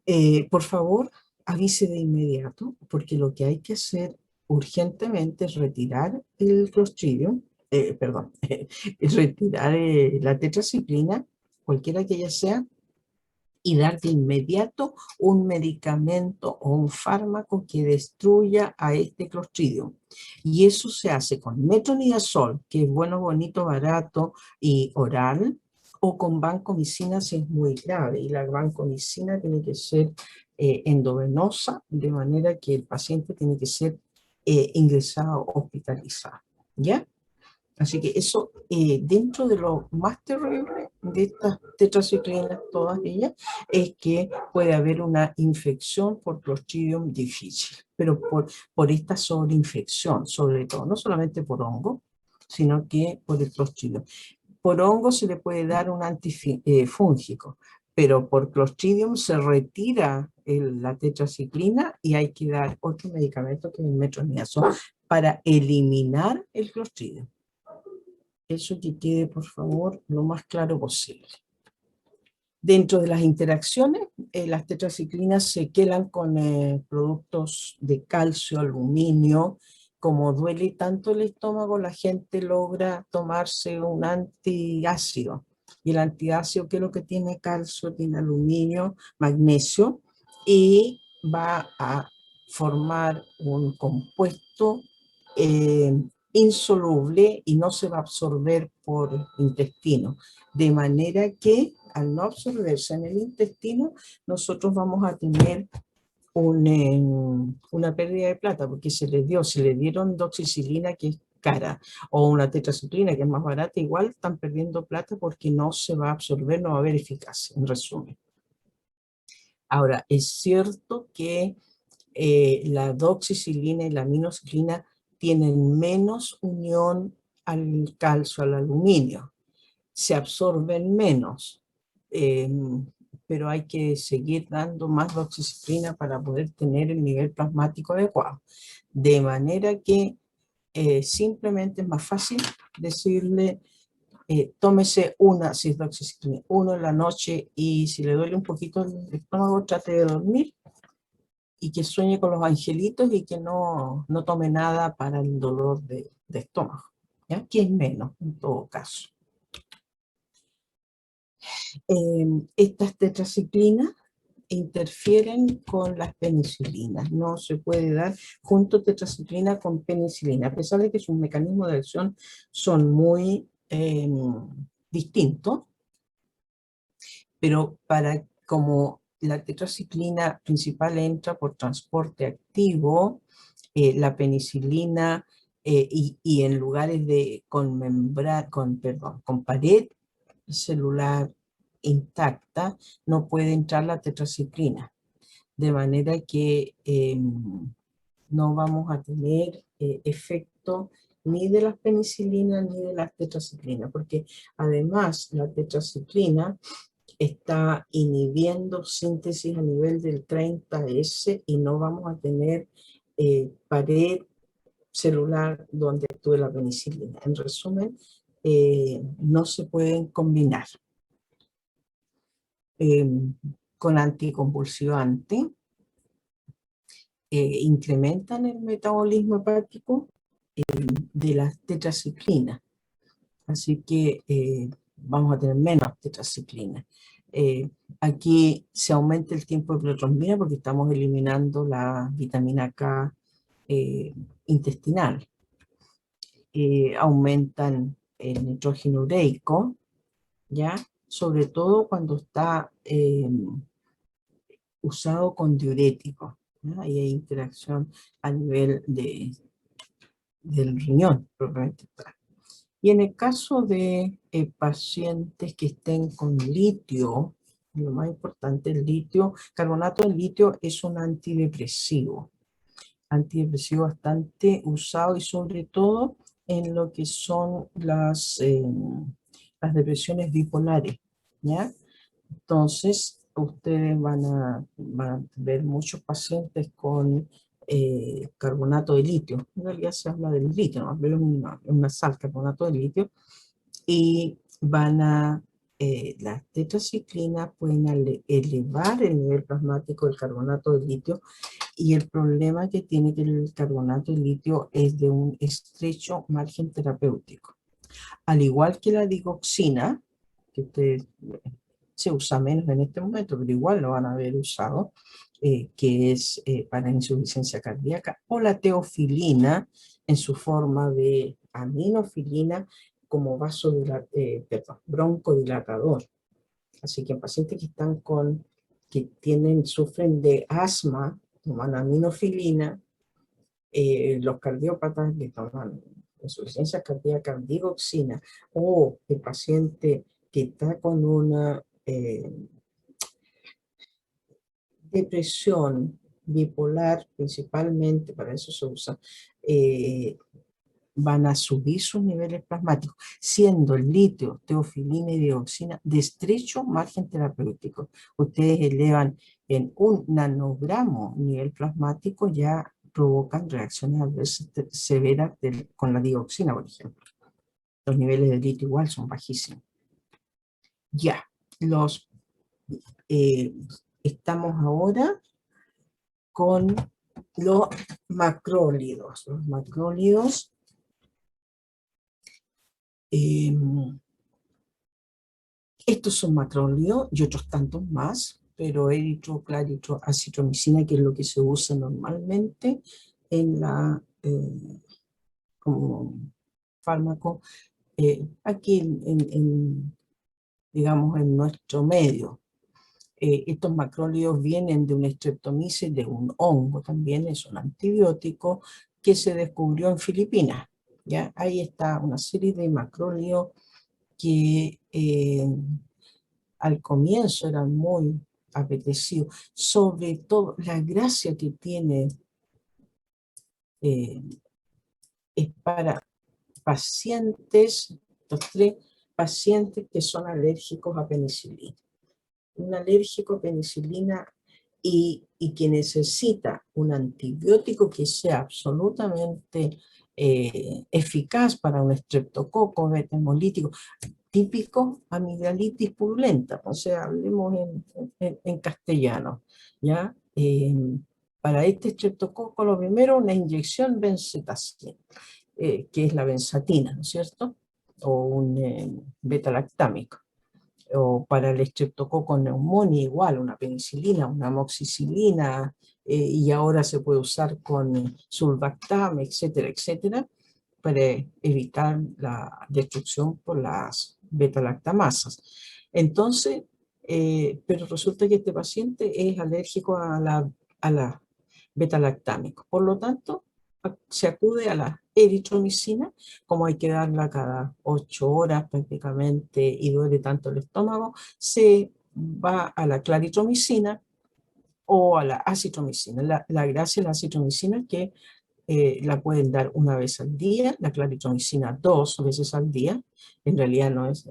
por favor, avise de inmediato, porque lo que hay que hacer urgentemente es retirar el Clostridium, perdón, retirar la tetraciclina, cualquiera que ella sea, y dar de inmediato un medicamento o un fármaco que destruya a este Clostridium. Y eso se hace con metronidazol, que es bueno, bonito, barato y oral, o con vancomicina si es muy grave. Y la vancomicina tiene que ser endovenosa, de manera que el paciente tiene que ser ingresado, hospitalizado. ¿Ya? Así que eso, dentro de lo más terrible de estas tetraciclinas, todas ellas, es que puede haber una infección por Clostridium difficile, pero por esta sobreinfección, sobre todo, no solamente por hongo, sino que por el Clostridium. Por hongo se le puede dar un antifúngico, pero por Clostridium se retira la tetraciclina y hay que dar otro medicamento que es el metronidazol para eliminar el Clostridium. Eso que quede, por favor, lo más claro posible. Dentro de las interacciones, las tetraciclinas se quelan con productos de calcio, aluminio. Como duele tanto el estómago, la gente logra tomarse un antiácido. Y el antiácido, ¿qué es lo que tiene? Calcio, tiene aluminio, magnesio, y va a formar un compuesto insoluble y no se va a absorber por intestino. De manera que al no absorberse en el intestino, nosotros vamos a tener una pérdida de plata, porque se le dieron doxicilina que es cara, o una tetraciclina que es más barata, igual están perdiendo plata porque no se va a absorber, no va a haber eficacia, en resumen. Ahora, es cierto que la doxicilina y la aminociclina tienen menos unión al calcio, al aluminio, se absorben menos, eh, pero hay que seguir dando más doxiciclina para poder tener el nivel plasmático adecuado. De manera que simplemente es más fácil decirle, tómese una doxiciclina, uno en la noche, y si le duele un poquito el estómago, trate de dormir y que sueñe con los angelitos y que no tome nada para el dolor de estómago, ¿ya? Que es menos en todo caso. Estas tetraciclinas interfieren con las penicilinas. No se puede dar junto tetraciclina con penicilina, a pesar de que sus mecanismos de acción son muy distintos, pero como la tetraciclina principal entra por transporte activo, la penicilina y en lugares con pared celular intacta, no puede entrar la tetraciclina. De manera que no vamos a tener efecto ni de las penicilinas ni de las tetraciclinas, porque además la tetraciclina está inhibiendo síntesis a nivel del 30S y no vamos a tener pared celular donde actúe la penicilina. En resumen, no se pueden combinar. Con anticonvulsivante, incrementan el metabolismo hepático de las tetraciclinas. Así que vamos a tener menos tetraciclina. Aquí se aumenta el tiempo de protrombina porque estamos eliminando la vitamina K intestinal. Aumentan el nitrógeno ureico, ¿ya? sobre todo cuando está usado con diuréticos, ¿ya? Y hay interacción a nivel del riñón, propiamente tal. Y en el caso de pacientes que estén con litio, lo más importante, el litio, carbonato de litio es un antidepresivo bastante usado y sobre todo en lo que son las depresiones bipolares, ¿ya? Entonces, ustedes van a ver muchos pacientes con carbonato de litio. En realidad se habla del litio, ¿no? Pero es una sal, carbonato de litio, y las tetraciclinas pueden elevar el nivel plasmático del carbonato de litio, y el problema que tiene que el carbonato de litio es de un estrecho margen terapéutico. Al igual que la digoxina, que se usa menos en este momento, pero igual lo van a haber usado, que es para insuficiencia cardíaca, o la teofilina en su forma de aminofilina como broncodilatador. Así que en pacientes que están sufren de asma, toman aminofilina, los cardiópatas que toman insuficiencia cardíaca, digoxina, o el paciente que está con una depresión bipolar, principalmente, para eso se usa, eh, van a subir sus niveles plasmáticos, siendo el litio, teofilina y dioxina de estrecho margen terapéutico. Ustedes elevan en un nanogramo nivel plasmático, ya provocan reacciones adversas severas con la dioxina, por ejemplo. Los niveles de litio igual son bajísimos. Ya, eh, estamos ahora con los macrólidos. Los macrólidos estos son macrólidos y otros tantos más, pero eritroclaritroacitromicina, que es lo que se usa normalmente en como fármaco aquí digamos, en nuestro medio. Estos macrólidos vienen de un streptomyces, de un hongo también, es un antibiótico que se descubrió en Filipinas. ¿Ya? Ahí está una serie de macrólidos que al comienzo eran muy apetecidos. Sobre todo, la gracia que tiene eh, es para pacientes, los tres pacientes que son alérgicos a penicilina. Un alérgico a penicilina y que necesita un antibiótico que sea absolutamente eficaz para un estreptococo, beta hemolítico, típico amigdalitis purulenta, o sea, hablemos en castellano, ¿ya? Para este estreptococo, lo primero, una inyección benzetacina, que es la benzatina, ¿no es cierto? O un beta-lactámico. O para el estreptococo neumonía, igual, una penicilina, una amoxicilina, y ahora se puede usar con sulbactam, etcétera, etcétera, para evitar la destrucción por las beta-lactamasas. Entonces, pero resulta que este paciente es alérgico a la beta-lactámico. Por lo tanto, se acude a la eritromicina, como hay que darla cada 8 horas prácticamente y duele tanto el estómago, se va a la claritromicina o a la acitromicina. La gracia de la acitromicina es que la pueden dar una vez al día, la claritromicina 2 veces al día. En realidad no es,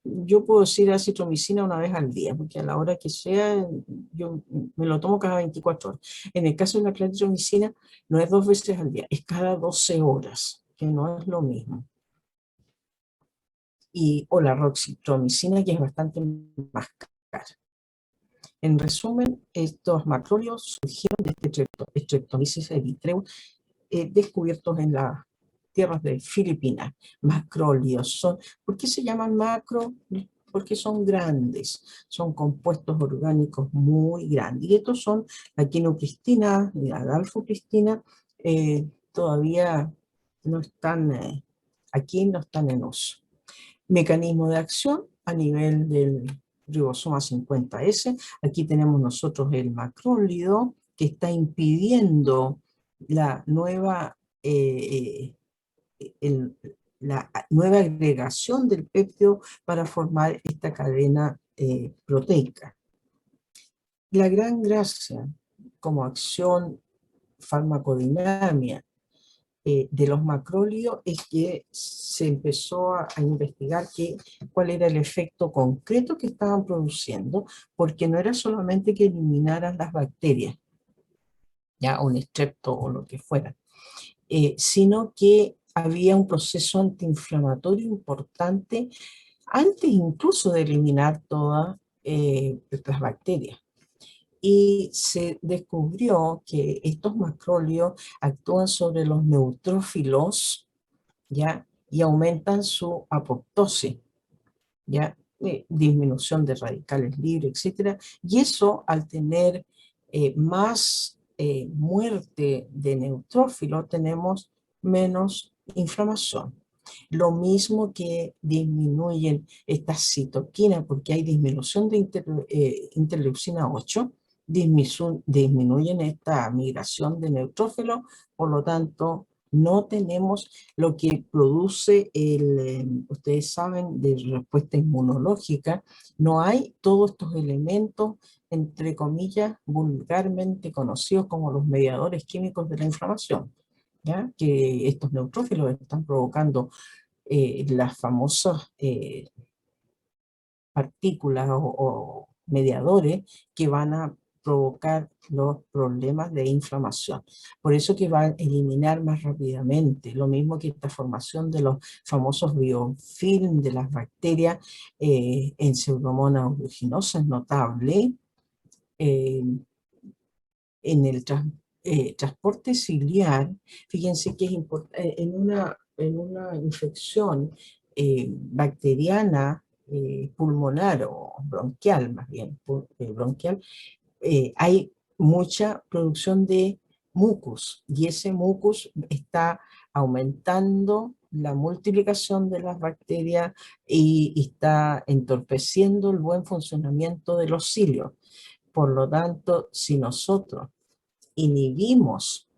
yo puedo decir acitromicina una vez al día, porque a la hora que sea, yo me lo tomo cada 24 horas. En el caso de la claritromicina, no es 2 veces al día, es cada 12 horas, que no es lo mismo. O la roxitromicina, que es bastante más cara. En resumen, estos macrólidos surgieron de este Streptomyces erythraeus, descubiertos en las tierras de Filipinas. Macrólidos ¿por qué se llaman macro? Porque son grandes, son compuestos orgánicos muy grandes. Y estos son la quinopristina y la dalfopristina, todavía no están, aquí no están en uso. Mecanismo de acción: a nivel del ribosoma 50S. Aquí tenemos nosotros el macrólido que está impidiendo la nueva, la nueva agregación del péptido para formar esta cadena proteica. La gran gracia como acción farmacodinámica de los macrólidos es que se empezó a investigar cuál era el efecto concreto que estaban produciendo, porque no era solamente que eliminaran las bacterias, ya un estrepto o lo que fuera, sino que había un proceso antiinflamatorio importante antes incluso de eliminar todas las bacterias. Y se descubrió que estos macrólidos actúan sobre los neutrófilos, ¿ya? Y aumentan su apoptosis, ¿ya? Disminución de radicales libres, etcétera. Y eso, al tener más muerte de neutrófilos, tenemos menos inflamación. Lo mismo que disminuyen estas citoquinas, porque hay disminución de interleucina 8, disminuyen esta migración de neutrófilos, por lo tanto, no tenemos lo que produce ustedes saben, de respuesta inmunológica. No hay todos estos elementos, entre comillas, vulgarmente conocidos como los mediadores químicos de la inflamación, ¿ya? Que estos neutrófilos están provocando las famosas partículas o mediadores que van a provocar los problemas de inflamación. Por eso que va a eliminar más rápidamente. Lo mismo que esta formación de los famosos biofilm de las bacterias en Pseudomonas aeruginosa es notable. Eh, en el transporte ciliar, fíjense que es en una infección bacteriana pulmonar o bronquial, más bien, bronquial, hay mucha producción de mucus y ese mucus está aumentando la multiplicación de las bacterias y está entorpeciendo el buen funcionamiento de los cilios. Por lo tanto, si nosotros inhibimos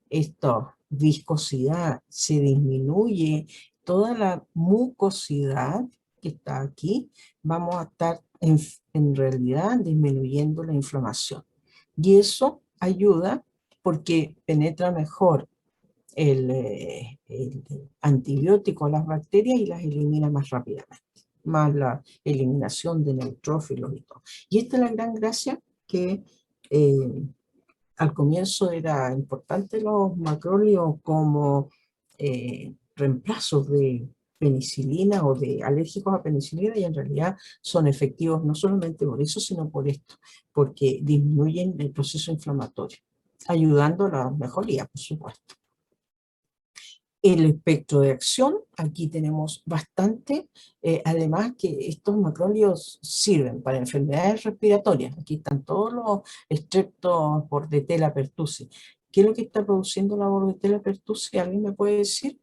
esta viscosidad, se disminuye toda la mucosidad que está aquí, vamos a estar en realidad disminuyendo la inflamación. Y eso ayuda porque penetra mejor el antibiótico a las bacterias y las elimina más rápidamente, más la eliminación de neutrófilos y todo. Y esta es la gran gracia que al comienzo era importante los macrólidos como reemplazos de penicilina o de alérgicos a penicilina y en realidad son efectivos no solamente por eso, sino por esto, porque disminuyen el proceso inflamatorio, ayudando a la mejoría, por supuesto. El espectro de acción, aquí tenemos bastante, además que estos macrólidos sirven para enfermedades respiratorias. Aquí están todos los estreptos Bordetella pertussis. ¿Qué es lo que está produciendo la Bordetella pertussis? ¿Alguien me puede decir?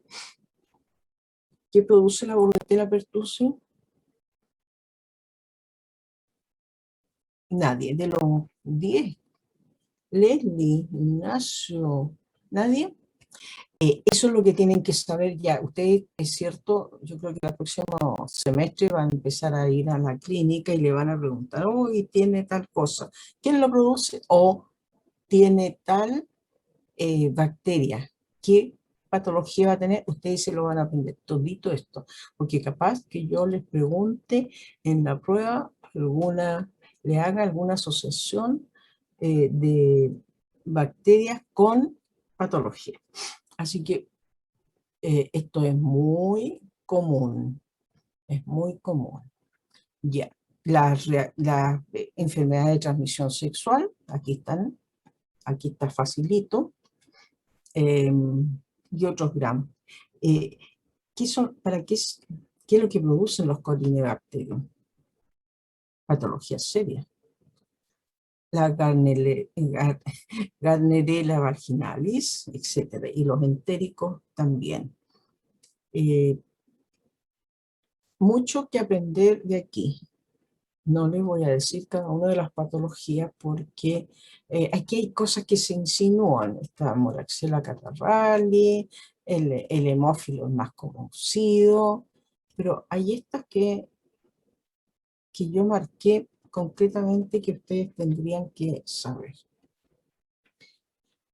¿Qué produce la Bordetella pertussis? Nadie, de los 10. Leslie, Ignacio, ¿nadie? Eso es lo que tienen que saber ya. Ustedes, es cierto, yo creo que el próximo semestre van a empezar a ir a la clínica y le van a preguntar, oh, y tiene tal cosa. ¿Quién lo produce? O tiene tal bacteria. ¿Qué patología va a tener? Ustedes se lo van a aprender todito esto. Porque capaz que yo les pregunte en la prueba le haga alguna asociación de bacterias con patología. Así que esto es muy común, es muy común. Ya, las enfermedades de transmisión sexual, aquí está facilito, eh, y otros gramos. ¿Qué son, qué es lo que producen los colinebacterios? Patologías serias. La Gardnerella vaginalis, etcétera, y los entéricos también. mucho que aprender de aquí. No les voy a decir cada una de las patologías porque aquí hay cosas que se insinúan. Está Moraxella catarrhali, el hemófilo es más conocido, pero hay estas que yo marqué concretamente que ustedes tendrían que saber.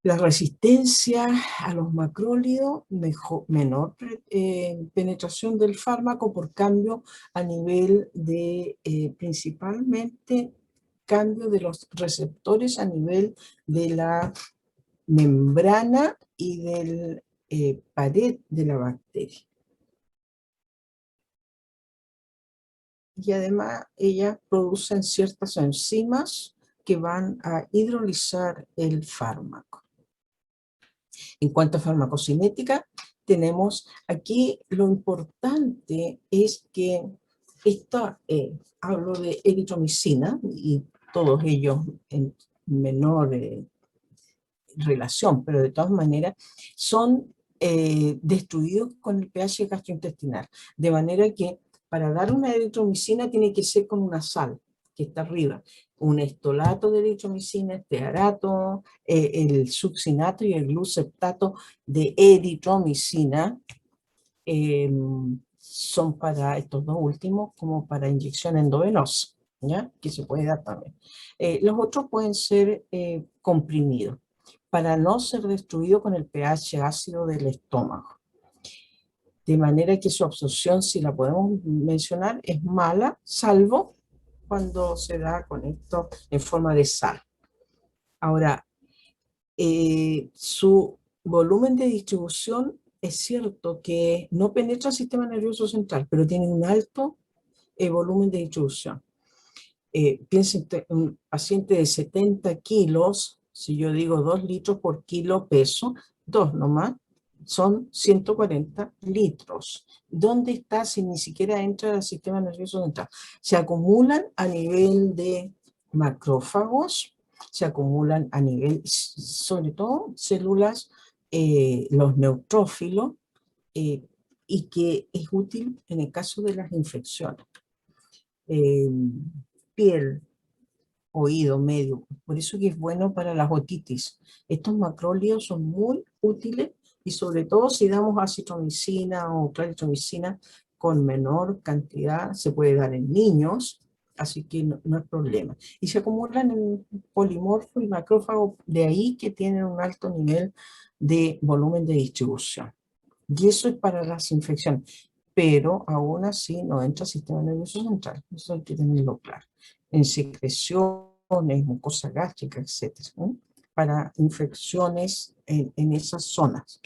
La resistencia a los macrólidos, menor penetración del fármaco por cambio a nivel de, principalmente, cambio de los receptores a nivel de la membrana y del pared de la bacteria. Y además ellas producen ciertas enzimas que van a hidrolizar el fármaco. En cuanto a farmacocinética, tenemos aquí lo importante es que hablo de eritromicina y todos ellos en menor relación, pero de todas maneras son destruidos con el pH gastrointestinal. De manera que para dar una eritromicina tiene que ser con una sal que está arriba. Un estolato de eritromicina, estearato, el succinato y el gluceptato de eritromicina son para estos dos últimos como para inyección endovenosa, ¿ya? Que se puede dar también. Los otros pueden ser comprimidos para no ser destruido con el pH ácido del estómago. De manera que su absorción, si la podemos mencionar, es mala, salvo cuando se da con esto en forma de sal. Ahora, su volumen de distribución es cierto que no penetra el sistema nervioso central, pero tiene un alto volumen de distribución. Piensen, un paciente de 70 kilos, si yo digo 2 litros por kilo peso, 2 nomás, son 140 litros. ¿Dónde está si ni siquiera entra al sistema nervioso central? Se acumulan a nivel de macrófagos, se acumulan a nivel, sobre todo, células, los neutrófilos, y que es útil en el caso de las infecciones. Piel, oído, medio. Por eso que es bueno para las otitis. Estos macrólidos son muy útiles y sobre todo si damos acitromicina o claritromicina con menor cantidad, se puede dar en niños, así que no es problema. Y se acumulan en polimorfo y macrófago, de ahí que tienen un alto nivel de volumen de distribución. Y eso es para las infecciones, pero aún así no entra al sistema nervioso central, eso hay que tenerlo claro. En secreciones, mucosa gástrica, etcétera, ¿no? Para infecciones en esas zonas.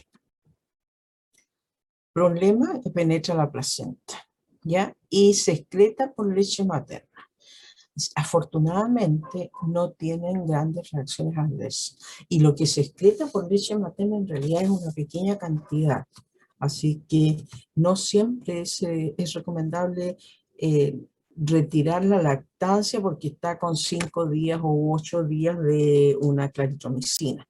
Problema que penetra la placenta, ¿ya? Y se excreta por leche materna. Afortunadamente no tienen grandes reacciones adversas. Y lo que se excreta por leche materna en realidad es una pequeña cantidad. Así que no siempre es recomendable retirar la lactancia porque está con 5 días o 8 días de una claritromicina.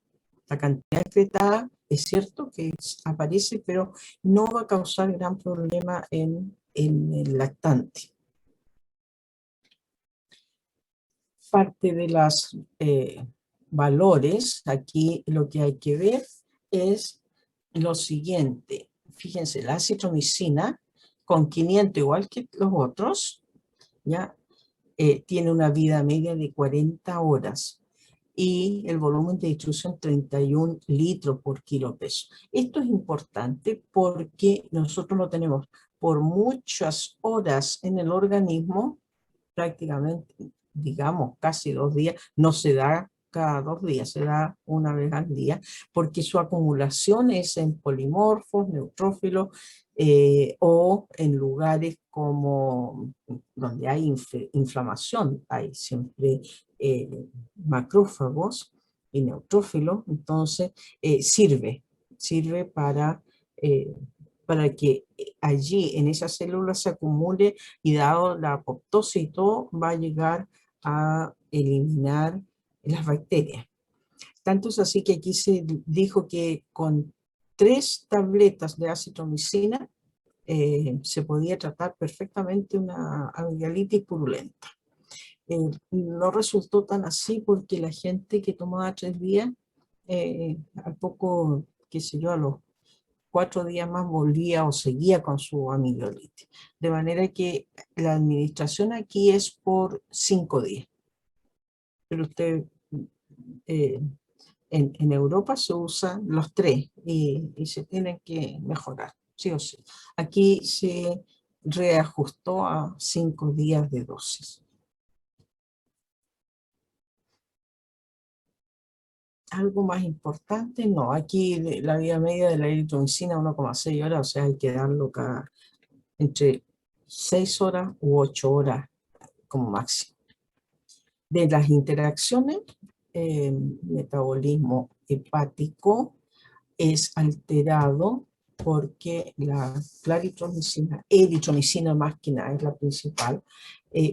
La cantidad excretada es cierto que aparece, pero no va a causar gran problema en el lactante. Parte de los valores, aquí lo que hay que ver es lo siguiente. Fíjense, la acitromicina con 500 igual que los otros, ya tiene una vida media de 40 horas y el volumen de distribución 31 litros por kilo peso. Esto es importante porque nosotros lo tenemos por muchas horas en el organismo, prácticamente, digamos, casi 2 días, no se da cada 2 días, se da una vez al día, porque su acumulación es en polimorfos, neutrófilos, o en lugares como donde hay inflamación, hay siempre macrófagos y neutrófilos, entonces sirve para que allí en esas células se acumule y dado la apoptosis y todo, va a llegar a eliminar las bacterias. Tanto es así que aquí se dijo que con 3 tabletas de acitromicina se podía tratar perfectamente una amigdalitis purulenta. No resultó tan así porque la gente que tomaba 3 días, al poco, qué sé yo, a los 4 días más volvía o seguía con su amigdalitis. De manera que la administración aquí es por 5 días. Pero usted, eh, en Europa se usan los 3 y se tienen que mejorar, sí o sí. Aquí se reajustó a 5 días de dosis. Algo más importante, no. Aquí la vida media de la eritromicina 1,6 horas, o sea, hay que darlo entre 6 horas u 8 horas como máximo. De las interacciones, metabolismo hepático es alterado porque la claritromicina, eritromicina más que nada es la principal,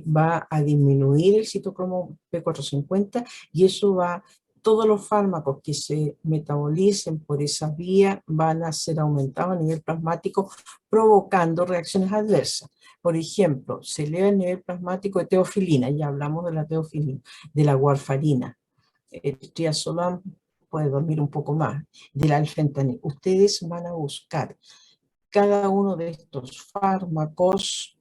va a disminuir el citocromo P450 y eso va, todos los fármacos que se metabolicen por esa vía van a ser aumentados a nivel plasmático, provocando reacciones adversas. Por ejemplo, se eleva el nivel plasmático de teofilina, ya hablamos de la teofilina, de la warfarina, el triazolam puede dormir un poco más, del alfentanil. Ustedes van a buscar cada uno de estos fármacos,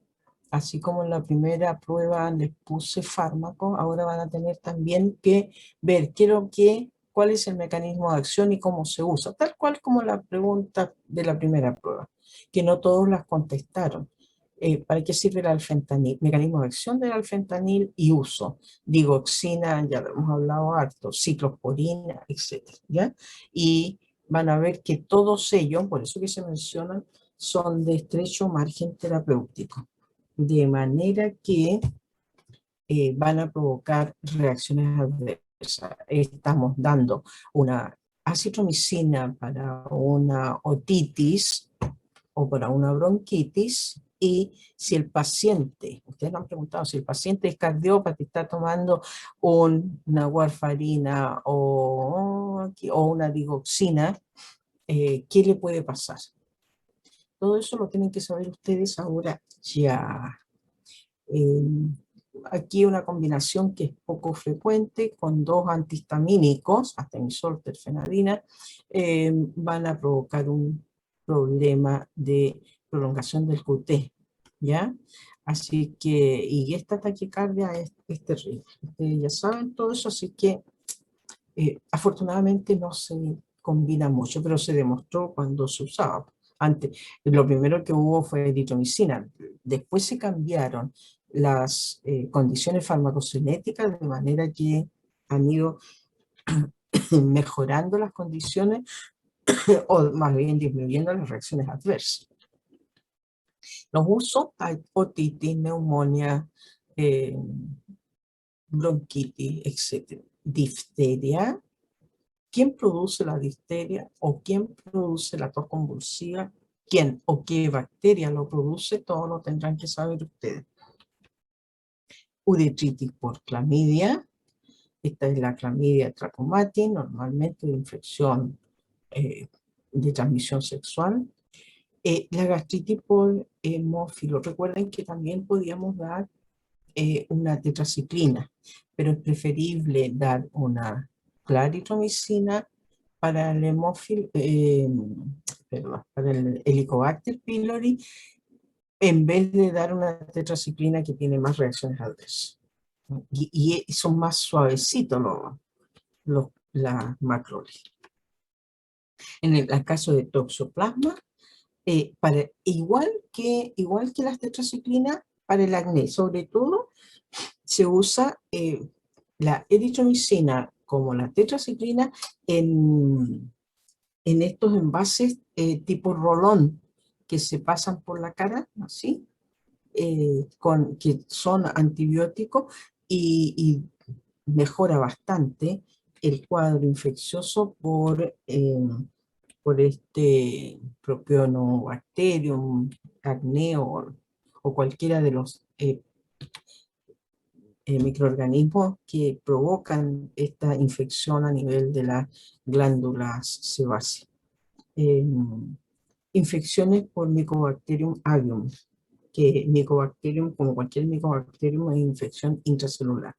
así como en la primera prueba les puse fármaco, ahora van a tener también que ver cuál es el mecanismo de acción y cómo se usa, tal cual como la pregunta de la primera prueba, que no todos las contestaron. ¿Para qué sirve el alfentanil? Mecanismo de acción del alfentanil y uso. Digoxina, ya lo hemos hablado harto, ciclosporina, etcétera, ¿ya? Y van a ver que todos ellos, por eso que se mencionan, son de estrecho margen terapéutico, de manera que van a provocar reacciones adversas. Estamos dando una acitromicina para una otitis o para una bronquitis, y si el paciente, ustedes me han preguntado, si el paciente es cardiópata y está tomando una warfarina o una digoxina, ¿qué le puede pasar? Todo eso lo tienen que saber ustedes ahora ya. Eh, Aquí una combinación que es poco frecuente con dos antihistamínicos, atenisol, terfenadina, van a provocar un problema de prolongación del QT, ¿ya? Así que, y esta taquicardia es terrible. Ustedes ya saben todo eso, así que afortunadamente no se combina mucho, pero se demostró cuando se usaba. Antes, lo primero que hubo fue eritromicina, después se cambiaron las condiciones farmacocinéticas de manera que han ido mejorando las condiciones o más bien disminuyendo las reacciones adversas. Los usos hay otitis, neumonía, eh, bronquitis, etc. Difteria. ¿Quién produce la difteria o quién produce la tos convulsiva? ¿Quién o qué bacteria lo produce? Todo lo tendrán que saber ustedes. Uretritis por clamidia. Esta es la clamidia trachomatis, normalmente de infección de transmisión sexual. La gastritis por hemófilo. Recuerden que también podíamos dar una tetraciclina, pero es preferible dar una claritromicina para el hemófilo, perdón, para el Helicobacter pylori, en vez de dar una tetraciclina que tiene más reacciones adversas. Y son más suavecitos las macroles. En el caso de toxoplasma, igual que las tetraciclinas, para el acné, sobre todo, se usa la eritromicina como la tetraciclina en estos envases tipo rolón que se pasan por la cara, así, que son antibióticos y mejora bastante el cuadro infeccioso por este Propionobacterium, acné o cualquiera de los microorganismos que provocan esta infección a nivel de las glándulas sebáceas. Infecciones por Mycobacterium avium, que Mycobacterium, como cualquier Mycobacterium, es infección intracelular.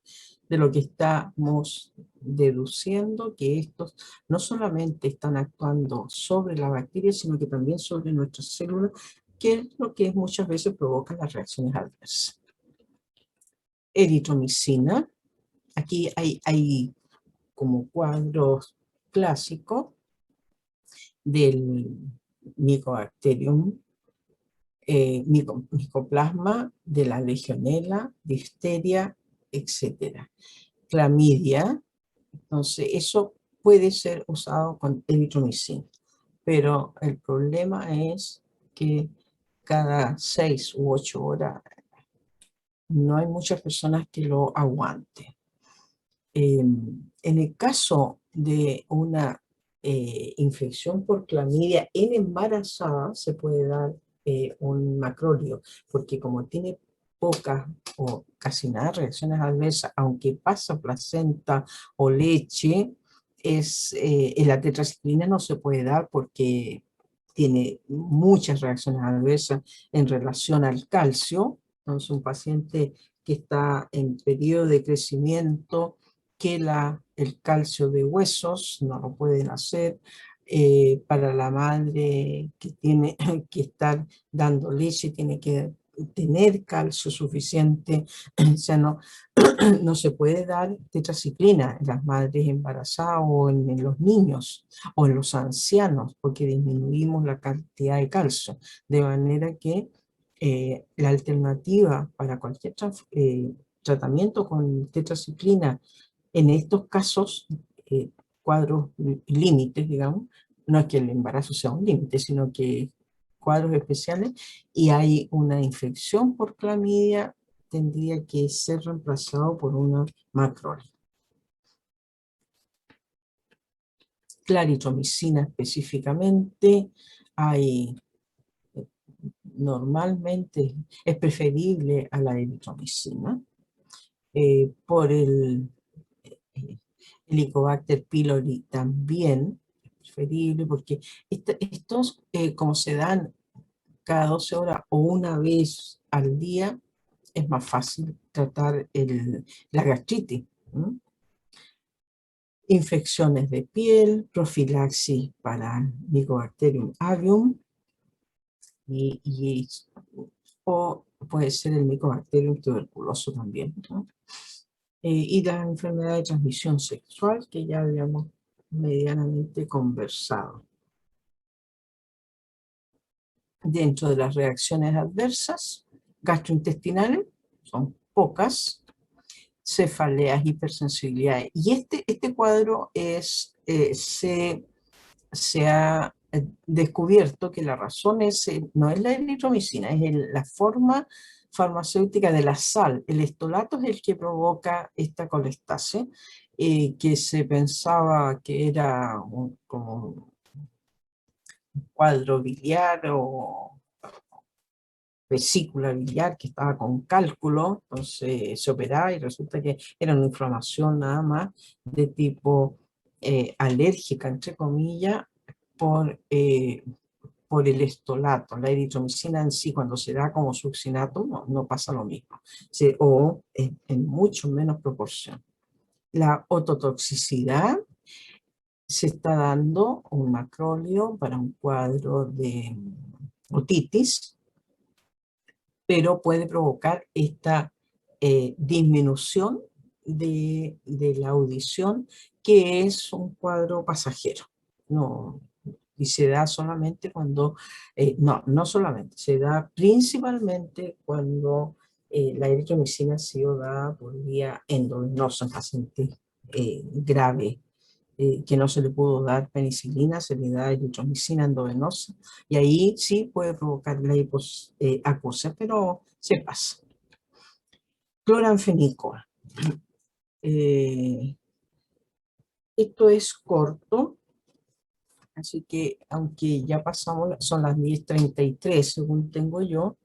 De lo que estamos deduciendo que estos no solamente están actuando sobre la bacteria, sino que también sobre nuestras células, que es lo que muchas veces provoca las reacciones adversas. Eritromicina. Aquí hay como cuadros clásicos del Mycobacterium, Mycoplasma, de la Legionela, difteria, etcétera. Clamidia, entonces eso puede ser usado con eritromicina, pero el problema es que cada 6 u 8 horas no hay muchas personas que lo aguanten. En el caso de una infección por clamidia en embarazada, se puede dar un macrolio, porque como tiene pocas o casi nada reacciones adversas, aunque pasa placenta o leche, la tetraciclina no se puede dar porque tiene muchas reacciones adversas en relación al calcio. Entonces, un paciente que está en periodo de crecimiento, que el calcio de huesos no lo pueden hacer. Para la madre que tiene que estar dando leche, tiene que tener calcio suficiente, o sea, no se puede dar tetraciclina en las madres embarazadas o en los niños o en los ancianos, porque disminuimos la cantidad de calcio, de manera que la alternativa para cualquier tratamiento con tetraciclina en estos casos, cuadros límites, digamos, no es que el embarazo sea un límite, sino que cuadros especiales, y hay una infección por clamidia, tendría que ser reemplazado por una macrolida. Claritromicina específicamente, hay normalmente es preferible a la eritromicina por eh, Helicobacter pylori también es preferible, porque estos, como se dan cada 12 horas o una vez al día, es más fácil tratar la gastritis. ¿Mm? Infecciones de piel, profilaxis para Mycobacterium avium, y, o puede ser el Mycobacterium tuberculoso también, ¿no? Y la enfermedad de transmisión sexual, que ya habíamos medianamente conversado. Dentro de las reacciones adversas gastrointestinales, son pocas, cefaleas, hipersensibilidad. Y este cuadro se ha descubierto que la razón no es la eritromicina, es la forma farmacéutica de la sal. El estolato es el que provoca esta colestase, que se pensaba que era como un cuadro biliar o vesícula biliar que estaba con cálculo, entonces se operaba y resulta que era una inflamación nada más de tipo alérgica, entre comillas, por el estolato. La eritromicina en sí, cuando se da como succinato, no pasa lo mismo, o en mucho menos proporción. La ototoxicidad se está dando un macrolio para un cuadro de otitis, pero puede provocar esta disminución de la audición, que es un cuadro pasajero. No, y se da solamente cuando, no solamente, se da principalmente cuando la eritromicina ha sido dada por vía endovenosa en pacientes graves, que no se le pudo dar penicilina, se le da eritromicina endovenosa, y ahí sí puede provocar la hipoacusia, pero se pasa. Cloranfenicol. Eh, Esto es corto, así que aunque ya pasamos, son las 10:33 según tengo yo,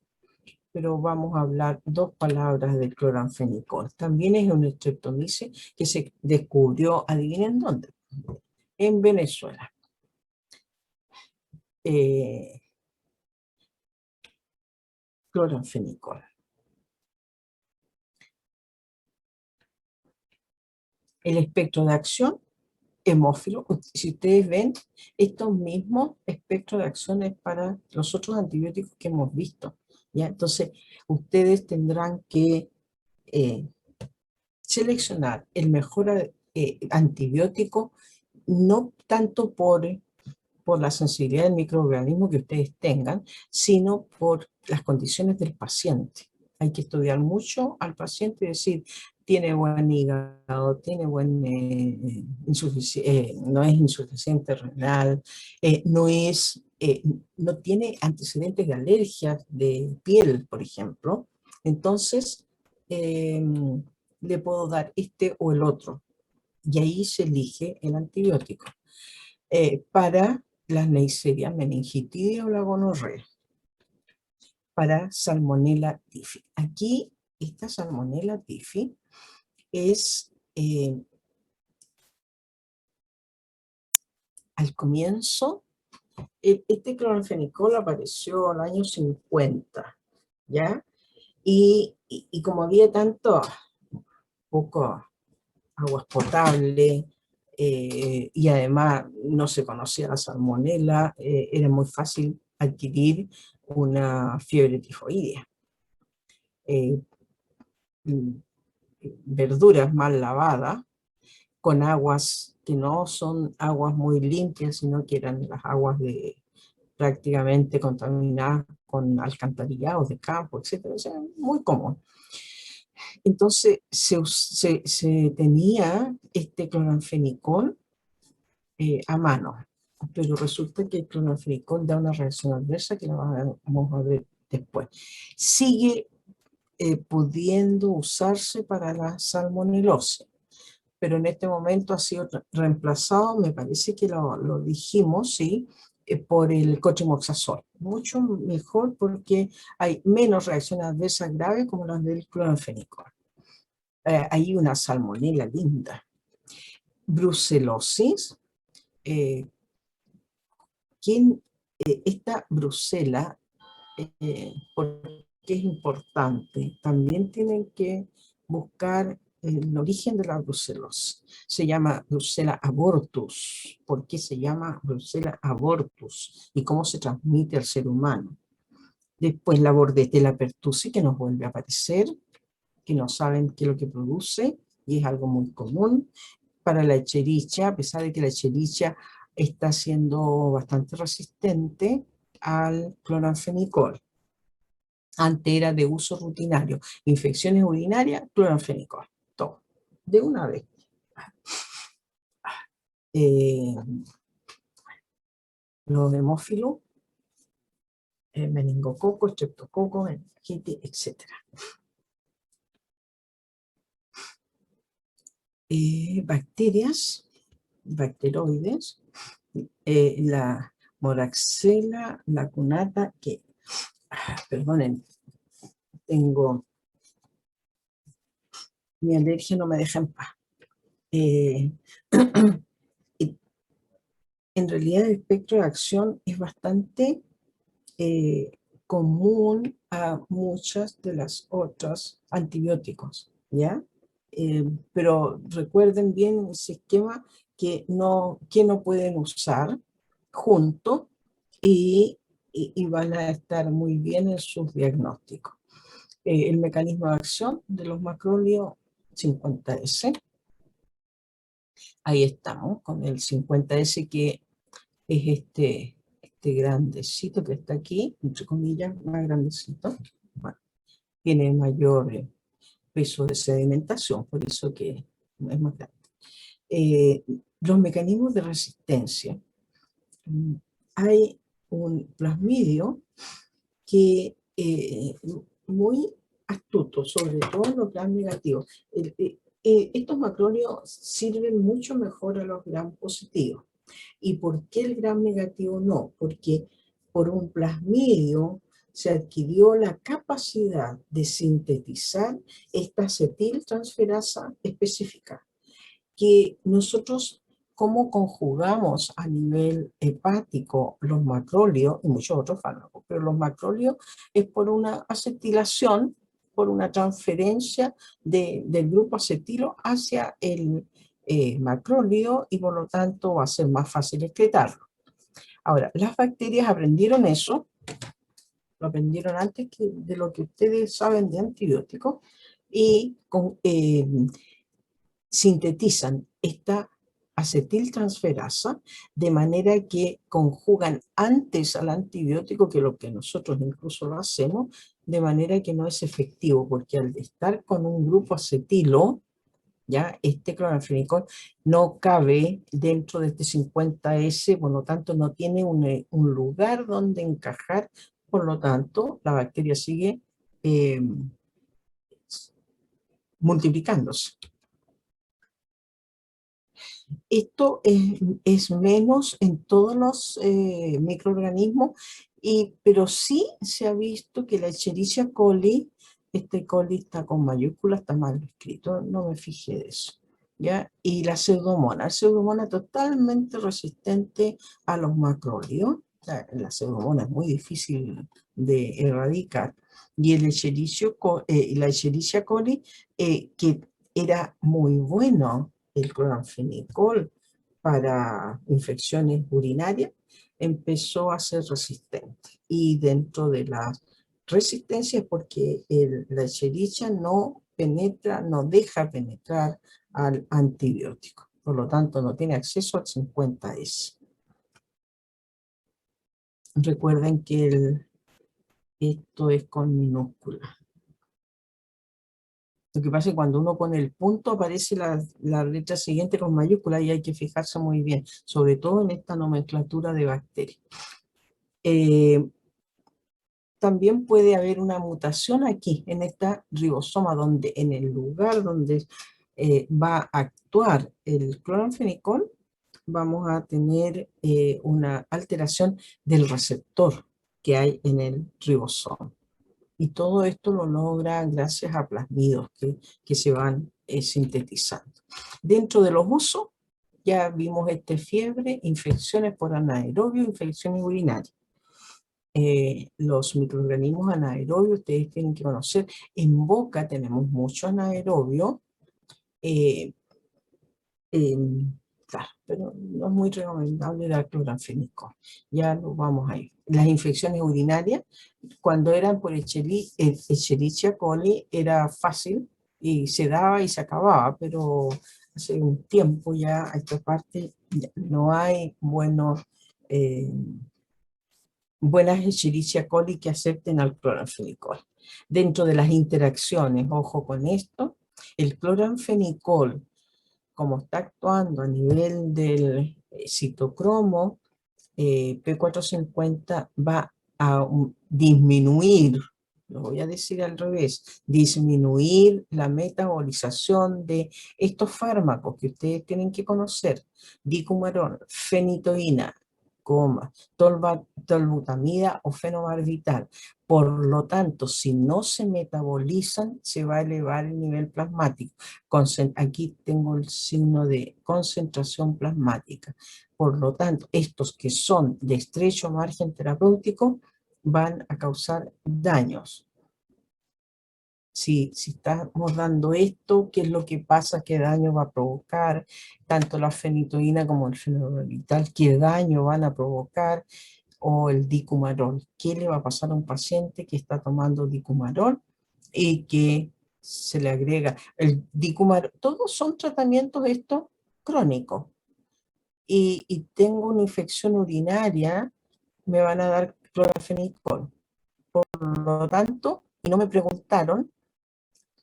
pero vamos a hablar 2 palabras del cloranfenicol. También es un streptomyces que se descubrió, adivinen dónde, en Venezuela. cloranfenicol. El espectro de acción, hemófilo. Si ustedes ven, estos mismos espectros de acciones para los otros antibióticos que hemos visto, ¿ya? Entonces, ustedes tendrán que seleccionar el mejor antibiótico, no tanto por la sensibilidad del microorganismo que ustedes tengan, sino por las condiciones del paciente. Hay que estudiar mucho al paciente y decir, tiene buen hígado, tiene no es insuficiente renal, no tiene antecedentes de alergias de piel, por ejemplo. Entonces, le puedo dar este o el otro. Y ahí se elige el antibiótico. Para la Neisseria meningitidea o la gonorrea, para Salmonella typhi. Aquí, esta Salmonella typhi es, al comienzo, este cloranfenicol apareció en el año 50, ¿ya? Y como había tanto, poco aguas potables, y además no se conocía la salmonela, era muy fácil adquirir una fiebre tifoidea. Verduras mal lavadas, con aguas que no son aguas muy limpias, sino que eran las aguas prácticamente contaminadas con alcantarillados de campo, etcétera. O sea, muy común. Entonces se tenía este cloranfenicol a mano, pero resulta que el cloranfenicol da una reacción adversa que la vamos a ver después. Sigue pudiendo usarse para la salmonelosis, pero en este momento ha sido reemplazado, me parece que lo dijimos, ¿sí? Por el cotrimoxazol. Mucho mejor porque hay menos reacciones adversas graves como las del cloranfenicol. Hay una salmonela linda. Brucelosis. Esta brucela, porque es importante, también tienen que buscar el origen de la brucelosis. Se llama Brucella abortus. ¿Por qué se llama Brucella abortus? ¿Y cómo se transmite al ser humano? Después la Bordetella pertussis, que nos vuelve a aparecer, que no saben qué es lo que produce, y es algo muy común. Para la Escherichia, a pesar de que la Escherichia está siendo bastante resistente al cloranfenicol. Antes era de uso rutinario. Infecciones urinarias, cloranfenicol. Todo. De una vez. Los hemófilos, meningococo, estreptococo, meningitis, etc. Bacterias, bacteroides, la Moraxella lacunata, que, perdonen, mi alergia no me deja en paz. En realidad el espectro de acción es bastante común a muchas de las otras antibióticos, ¿ya? Pero recuerden bien ese esquema que no pueden usar juntos y van a estar muy bien en sus diagnósticos. El mecanismo de acción de los macrólidos 50S. Ahí estamos con el 50S, que es este grandecito que está aquí, entre comillas, más grandecito. Bueno, tiene mayor peso de sedimentación, por eso que es más grande. Los mecanismos de resistencia. Hay un plasmidio que muy astuto, sobre todo en los gram negativos. Estos macrólidos sirven mucho mejor a los gram positivos. ¿Y por qué el gram negativo no? Porque por un plasmidio se adquirió la capacidad de sintetizar esta acetiltransferasa específica, que nosotros cómo conjugamos a nivel hepático los macrólidos y muchos otros fármacos, pero los macrólidos es por una acetilación, por una transferencia del grupo acetilo hacia el macrólido y por lo tanto va a ser más fácil excretarlo. Ahora, las bacterias aprendieron eso, lo aprendieron antes de lo que ustedes saben de antibióticos y sintetizan esta acetiltransferasa de manera que conjugan antes al antibiótico que lo que nosotros incluso lo hacemos, de manera que no es efectivo, porque al estar con un grupo acetilo, ya este cloranfenicol no cabe dentro de este 50S, por lo tanto no tiene un lugar donde encajar, por lo tanto la bacteria sigue multiplicándose. Esto es menos en todos los microorganismos, pero sí se ha visto que la Escherichia coli, este coli está con mayúsculas, está mal escrito, no me fijé de eso, ¿ya? Y la pseudomonas totalmente resistente a los macrólidos. La pseudomonas es muy difícil de erradicar. Y el la Escherichia coli, que era muy bueno el cloranfenicol para infecciones urinarias, empezó a ser resistente. Y dentro de las resistencias, porque la Escherichia no penetra, no deja penetrar al antibiótico. Por lo tanto, no tiene acceso al 50S. Recuerden que esto es con minúsculas. Lo que pasa es que cuando uno pone el punto aparece la letra siguiente con mayúscula y hay que fijarse muy bien, sobre todo en esta nomenclatura de bacterias. También puede haber una mutación aquí, en esta ribosoma, donde en el lugar donde va a actuar el cloranfenicol, vamos a tener una alteración del receptor que hay en el ribosoma. Y todo esto lo logra gracias a plasmidos que se van sintetizando. Dentro de los usos, ya vimos fiebre, infecciones por anaerobio, infecciones urinarias. Los microorganismos anaerobios, ustedes tienen que conocer, en boca tenemos mucho anaerobio, claro, pero no es muy recomendable dar cloranfenicol, ya lo vamos a ir. Las infecciones urinarias, cuando eran por Escherichia coli, era fácil y se daba y se acababa, pero hace un tiempo ya a esta parte no hay buenas Escherichia coli que acepten al cloranfenicol. Dentro de las interacciones, ojo con esto, el cloranfenicol, como está actuando a nivel del citocromo, P450 va a disminuir, lo voy a decir al revés, disminuir la metabolización de estos fármacos que ustedes tienen que conocer: dicumarón, fenitoína, tolbutamida o fenobarbital. Por lo tanto, si no se metabolizan, se va a elevar el nivel plasmático. Aquí tengo el signo de concentración plasmática. Por lo tanto, estos que son de estrecho margen terapéutico van a causar daños. Si estamos dando esto, ¿qué es lo que pasa? ¿Qué daño va a provocar? Tanto la fenitoína como el fenobarbital, ¿qué daño van a provocar? O el dicumarol, ¿qué le va a pasar a un paciente que está tomando dicumarol y que se le agrega el dicumarol? Todos son tratamientos estos crónicos. Y tengo una infección urinaria, me van a dar cloranfenicol. Por lo tanto, y no me preguntaron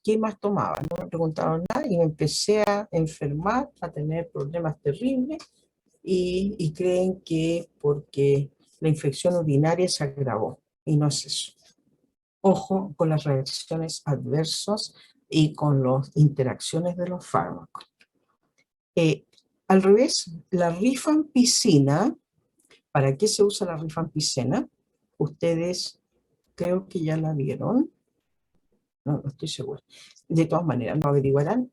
qué más tomaba, no me preguntaron nada y me empecé a enfermar, a tener problemas terribles y creen que porque la infección urinaria se agravó, y no es eso. Ojo con las reacciones adversas y con las interacciones de los fármacos. Al revés, la rifampicina, ¿para qué se usa la rifampicina? Ustedes creo que ya la vieron, no estoy segura. De todas maneras, lo averiguarán.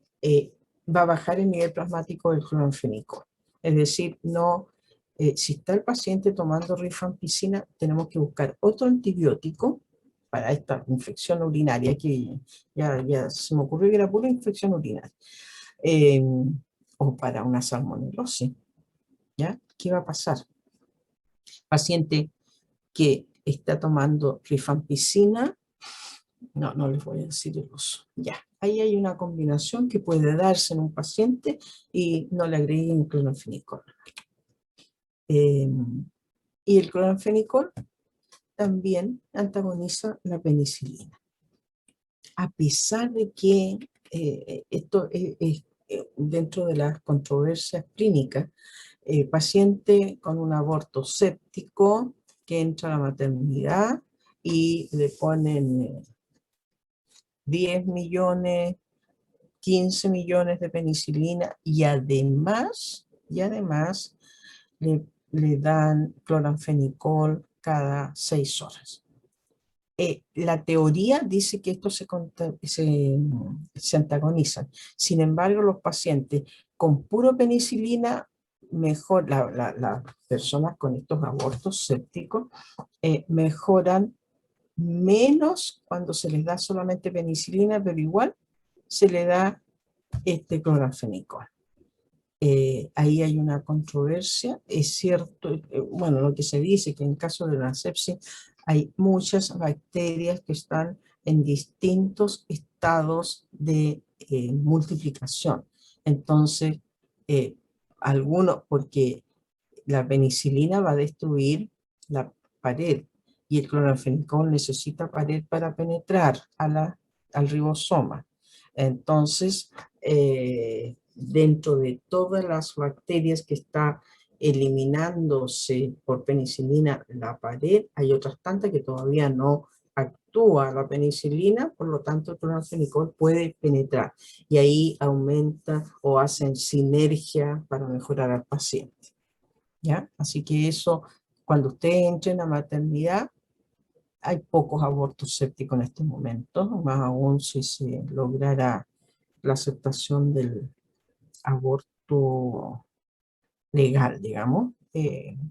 Va a bajar el nivel plasmático del cloranfenicol. Es decir, no, si está el paciente tomando rifampicina, tenemos que buscar otro antibiótico para esta infección urinaria, que ya se me ocurrió que era pura infección urinaria, eh, o para una salmonelosis, ¿ya? ¿Qué va a pasar? Paciente que está tomando rifampicina, no les voy a decir el uso, ya. Ahí hay una combinación que puede darse en un paciente y no le agreguen clorfenicol. Y el clorfenicol también antagoniza la penicilina. A pesar de que esto es dentro de las controversias clínicas, paciente con un aborto séptico que entra a la maternidad y le ponen 10 millones, 15 millones de penicilina y además le dan cloranfenicol cada 6 horas. La teoría dice que estos se antagonizan. Sin embargo, los pacientes con puro penicilina, mejor, las personas con estos abortos sépticos, mejoran menos cuando se les da solamente penicilina, pero igual se le da este cloranfenicol. Ahí hay una controversia, es cierto, bueno, lo que se dice que en caso de la sepsis hay muchas bacterias que están en distintos estados de multiplicación. Entonces, algunos, porque la penicilina va a destruir la pared y el cloranfenicol necesita pared para penetrar al ribosoma. Entonces, dentro de todas las bacterias que está eliminándose por penicilina la pared, hay otras tantas que todavía no actúa la penicilina, por lo tanto el clorfenicol puede penetrar y ahí aumenta o hacen sinergia para mejorar al paciente, ¿ya? Así que eso, cuando usted entre en la maternidad, hay pocos abortos sépticos en este momento, más aún si se lograra la aceptación del aborto legal, digamos,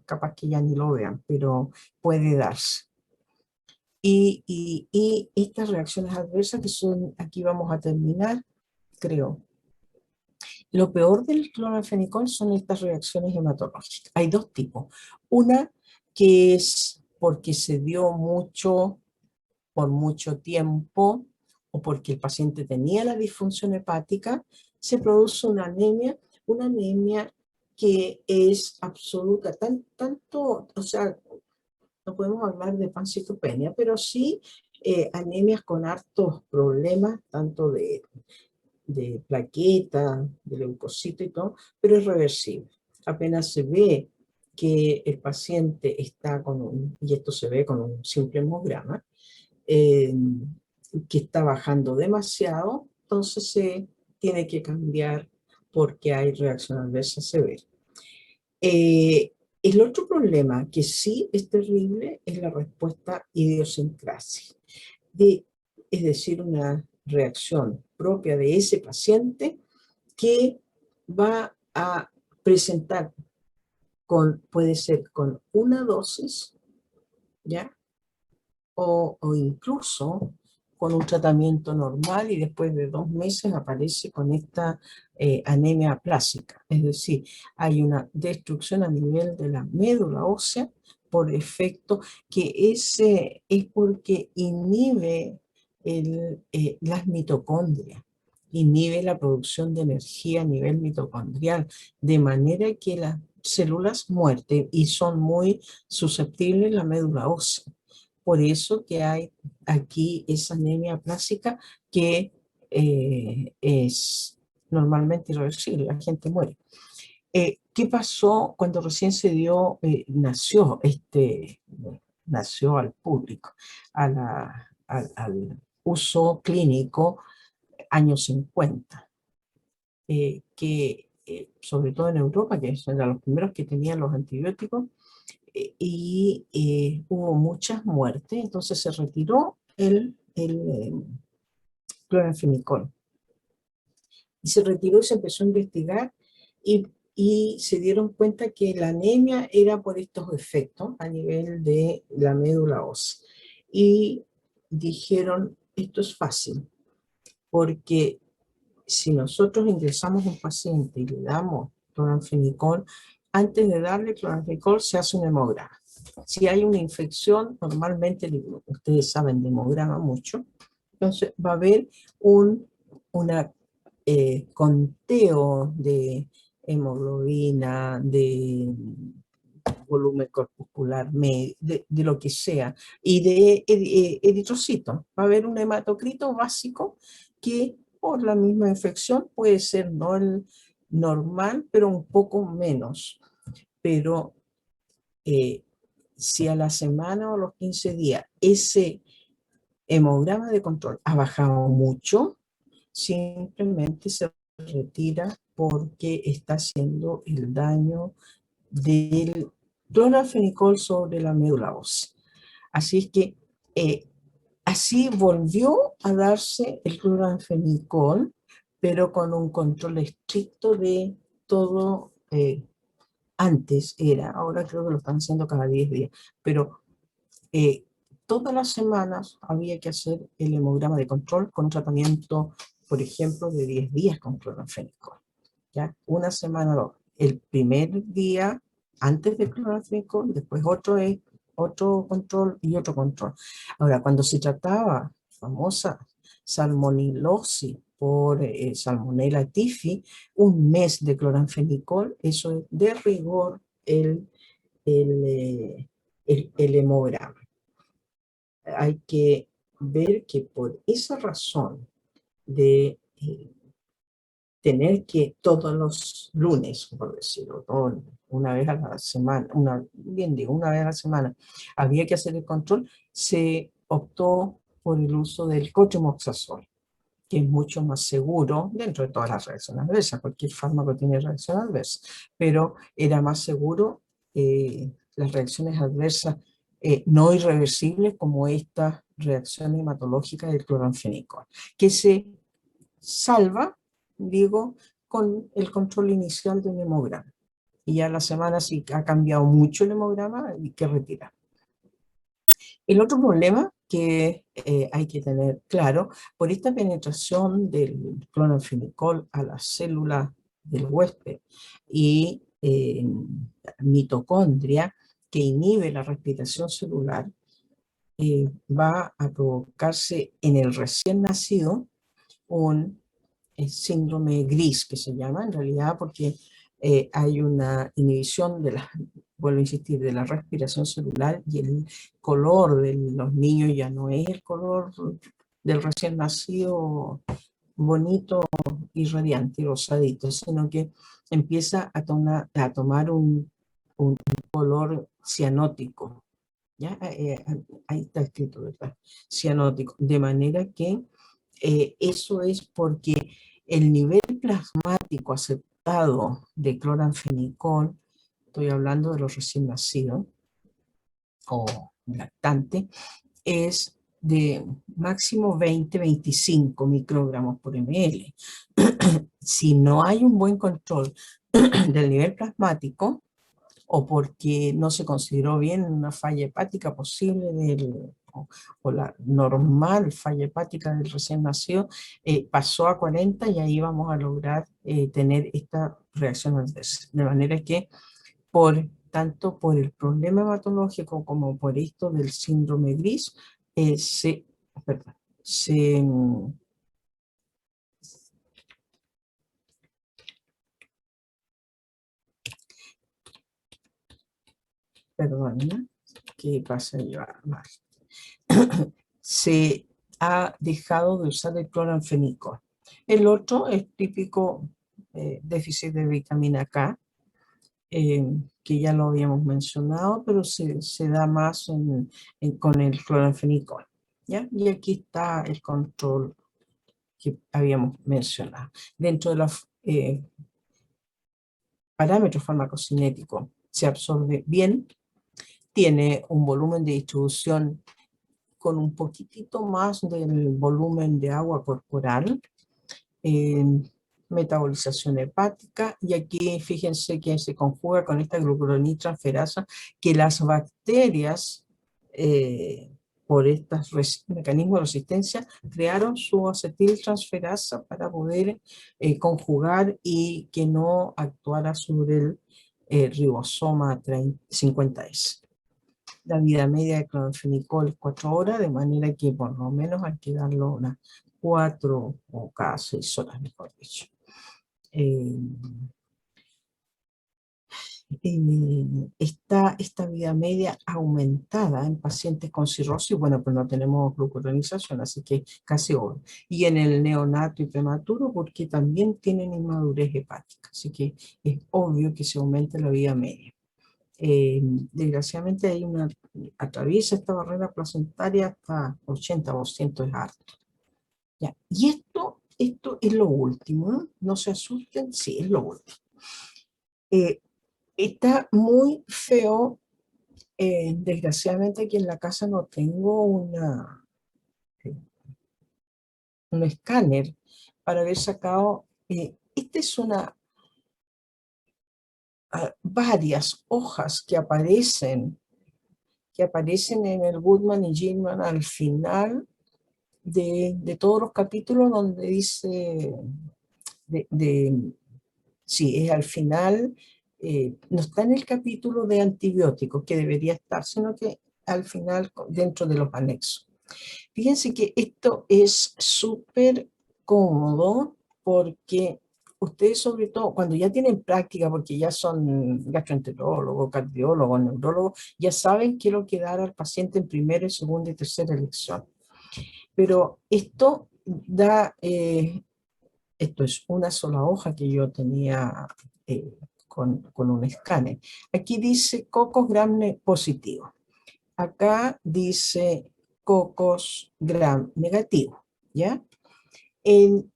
capaz que ya ni lo vean, pero puede darse. Y estas reacciones adversas que son, aquí vamos a terminar, creo. Lo peor del clorfenicol son estas reacciones hematológicas. Hay dos tipos. Una que es porque se dio mucho, por mucho tiempo, o porque el paciente tenía la disfunción hepática, se produce una anemia que es absoluta, tanto, o sea, no podemos hablar de pancitopenia, pero sí anemias con hartos problemas, tanto de plaquetas, de leucocitos y todo, pero es reversible. Apenas se ve que el paciente está y esto se ve con un simple hemograma, eh, que está bajando demasiado, entonces se tiene que cambiar porque hay reacción adversa severa. El otro problema que sí es terrible es la respuesta idiosincrasia, es decir, una reacción propia de ese paciente que va a presentar puede ser con una dosis, ¿ya? O incluso con un tratamiento normal y después de 2 meses aparece con esta anemia aplásica. Es decir, hay una destrucción a nivel de la médula ósea por efecto que ese es porque inhibe las mitocondrias, inhibe la producción de energía a nivel mitocondrial, de manera que las células muertas y son muy susceptibles a la médula ósea. Por eso que hay aquí esa anemia plástica que es normalmente irreversible, la gente muere. ¿Qué pasó cuando recién se dio, nació al público, al uso clínico años 50? Sobre todo en Europa, que eran los primeros que tenían los antibióticos, y hubo muchas muertes, entonces se retiró el clorfenicol. Y se retiró y se empezó a investigar, y y se dieron cuenta que la anemia era por estos efectos a nivel de la médula ósea. Y dijeron, esto es fácil, porque si nosotros ingresamos a un paciente y le damos cloranfenicol, antes de darle cloranfenicol se hace un hemograma. Si hay una infección, normalmente, ustedes saben de hemograma mucho, entonces va a haber un conteo de hemoglobina, de volumen corpuscular, de lo que sea, y de eritrocitos. Va a haber un hematocrito básico que por la misma infección puede ser no el normal, pero un poco menos. Pero si a la semana o a los 15 días ese hemograma de control ha bajado mucho, simplemente se retira porque está haciendo el daño del cloranfenicol sobre la médula ósea. Así es que así volvió a darse el cloranfenicol, pero con un control estricto de todo. Antes era, ahora creo que lo están haciendo cada 10 días, pero todas las semanas había que hacer el hemograma de control con un tratamiento, por ejemplo, de 10 días con cloranfenicol. ¿Ya? Una semana, dos. El primer día antes del cloranfenicol, después otro control y otro control. Ahora, cuando se trataba famosa salmonilosis por Salmonella typhi, un mes de cloranfenicol, eso es de rigor el hemograma. Hay que ver que por esa razón de tener que todos los lunes, por decirlo, una vez a la semana, una vez a la semana, había que hacer el control, se optó por el uso del cotrimoxazol, que es mucho más seguro dentro de todas las reacciones adversas. Cualquier fármaco tiene reacción adversa, pero era más seguro las reacciones adversas no irreversibles como esta reacción hematológica del cloranfenicol, que se salva, digo, con el control inicial de un hemograma. Y ya la semana, si ha cambiado mucho el hemograma, hay que retirar. El otro problema que hay que tener claro, por esta penetración del cloranfenicol a la célula del huésped y mitocondria que inhibe la respiración celular, va a provocarse en el recién nacido un síndrome gris, que se llama en realidad porque hay una inhibición de la, vuelvo a insistir, de la respiración celular, y el color de los niños ya no es el color del recién nacido bonito y radiante y rosadito, sino que empieza a tomar un color cianótico. ¿Ya? Ahí está escrito, ¿verdad? Cianótico. De manera que eso es porque el nivel plasmático aceptado de cloranfenicol, estoy hablando de los recién nacidos o lactantes, es de máximo 20-25 microgramos por ml. Si no hay un buen control del nivel plasmático, o porque no se consideró bien una falla hepática posible o la normal falla hepática del recién nacido, pasó a 40 y ahí vamos a lograr tener esta reacción adversa. De manera que tanto por el problema hematológico como por esto del síndrome gris, perdón, perdona, ¿qué pasa yo? Se ha dejado de usar el cloranfenicol. El otro es típico déficit de vitamina K, que ya lo habíamos mencionado, pero se da más con el cloranfenicol. ¿Ya? Y aquí está el control que habíamos mencionado. Dentro de los parámetros farmacocinéticos se absorbe bien, tiene un volumen de distribución con un poquitito más del volumen de agua corporal, metabolización hepática, y aquí fíjense que se conjuga con esta glucuronidrotransferasa, que las bacterias, por estos mecanismos de resistencia, crearon su acetiltransferasa para poder conjugar y que no actuara sobre el ribosoma 50S. La vida media de clorfenicol es 4 horas, de manera que por lo menos hay que darlo unas 4 o cada 6 horas, mejor dicho. Eh, está esta vida media aumentada en pacientes con cirrosis, bueno, pues no tenemos glucuronización, así que casi hora. Y en el neonato y prematuro, porque también tienen inmadurez hepática, así que es obvio que se aumenta la vida media. Desgraciadamente hay atraviesa esta barrera placentaria hasta 80% es alto. ¿Ya? Y esto es lo último, ¿no? No se asusten, sí, es lo último. Está muy feo, desgraciadamente aquí en la casa no tengo un escáner para haber sacado, esta es varias hojas que aparecen en el Goodman y Gilman al final de todos los capítulos, donde dice, sí, es al final, no está en el capítulo de antibióticos, que debería estar, sino que al final dentro de los anexos. Fíjense que esto es súper cómodo porque ustedes, sobre todo cuando ya tienen práctica, porque ya son gastroenterólogos, cardiólogos, neurólogos, ya saben qué es lo que dar al paciente en primera, segunda y tercera elección. Pero esto esto es una sola hoja que yo tenía con un escáner. Aquí dice cocos gram positivo. Acá dice cocos gram negativo, ¿ya?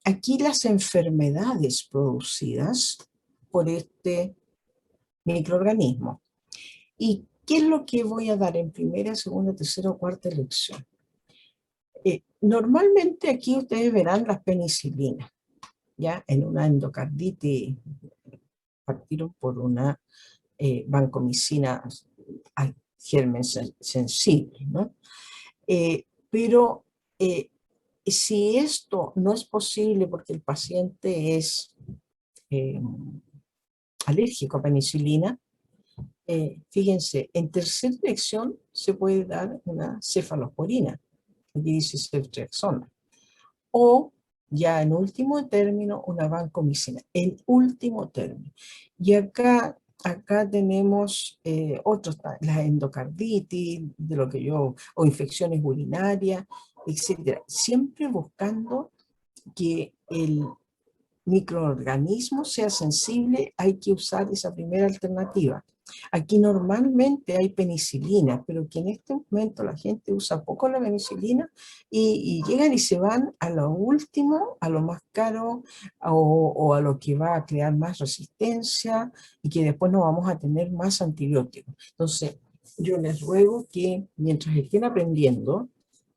Aquí las enfermedades producidas por este microorganismo. ¿Y qué es lo que voy a dar en primera, segunda, tercera o cuarta elección? Normalmente aquí ustedes verán las penicilinas, ¿ya? En una endocarditis partieron por una vancomicina a germen sensible, ¿no? Pero si esto no es posible porque el paciente es alérgico a penicilina, fíjense, en tercera elección se puede dar una cefalosporina, aquí dice ceftriaxona, o ya en último término una vancomicina, en último término. Y acá tenemos otros, la endocarditis, de lo que o infecciones urinarias, etcétera. Siempre buscando que el microorganismo sea sensible, hay que usar esa primera alternativa. Aquí normalmente hay penicilina, pero que en este momento la gente usa poco la penicilina y llegan y se van a lo último, a lo más caro o a lo que va a crear más resistencia y que después no vamos a tener más antibióticos. Entonces, yo les ruego que mientras estén aprendiendo,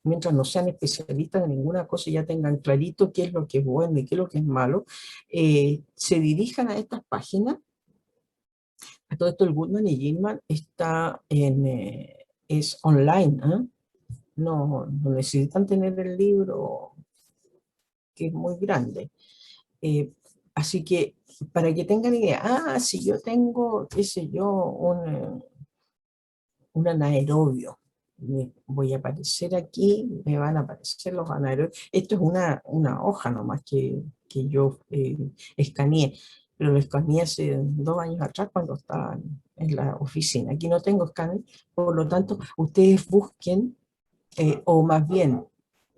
mientras no sean especialistas en ninguna cosa y ya tengan clarito qué es lo que es bueno y qué es lo que es malo, se dirijan a estas páginas. A todo esto el Goodman y Gilman está es online, ¿eh? No necesitan tener el libro, que es muy grande. Eh, Así que para que tengan idea, si yo tengo, qué sé yo, un anaerobio, voy a aparecer aquí, me van a aparecer los anaerobios. Esto es una hoja nomás que yo escaneé, pero lo escaneé hace 2 años atrás cuando estaba en la oficina. Aquí no tengo escáner, por lo tanto, ustedes busquen, o más bien,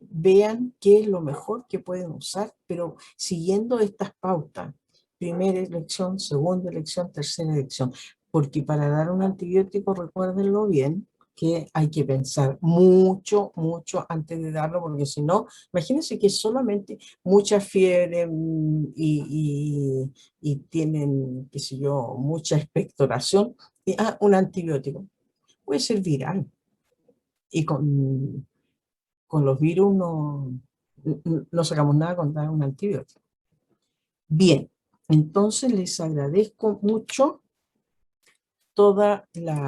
vean qué es lo mejor que pueden usar, pero siguiendo estas pautas. Primera elección, segunda elección, tercera elección. Porque para dar un antibiótico, recuérdenlo bien, que hay que pensar mucho, mucho antes de darlo, porque si no, imagínense que solamente mucha fiebre y tienen, qué sé yo, mucha expectoración, y un antibiótico. Puede ser viral. Y con los virus no sacamos nada con dar un antibiótico. Bien, entonces les agradezco mucho toda la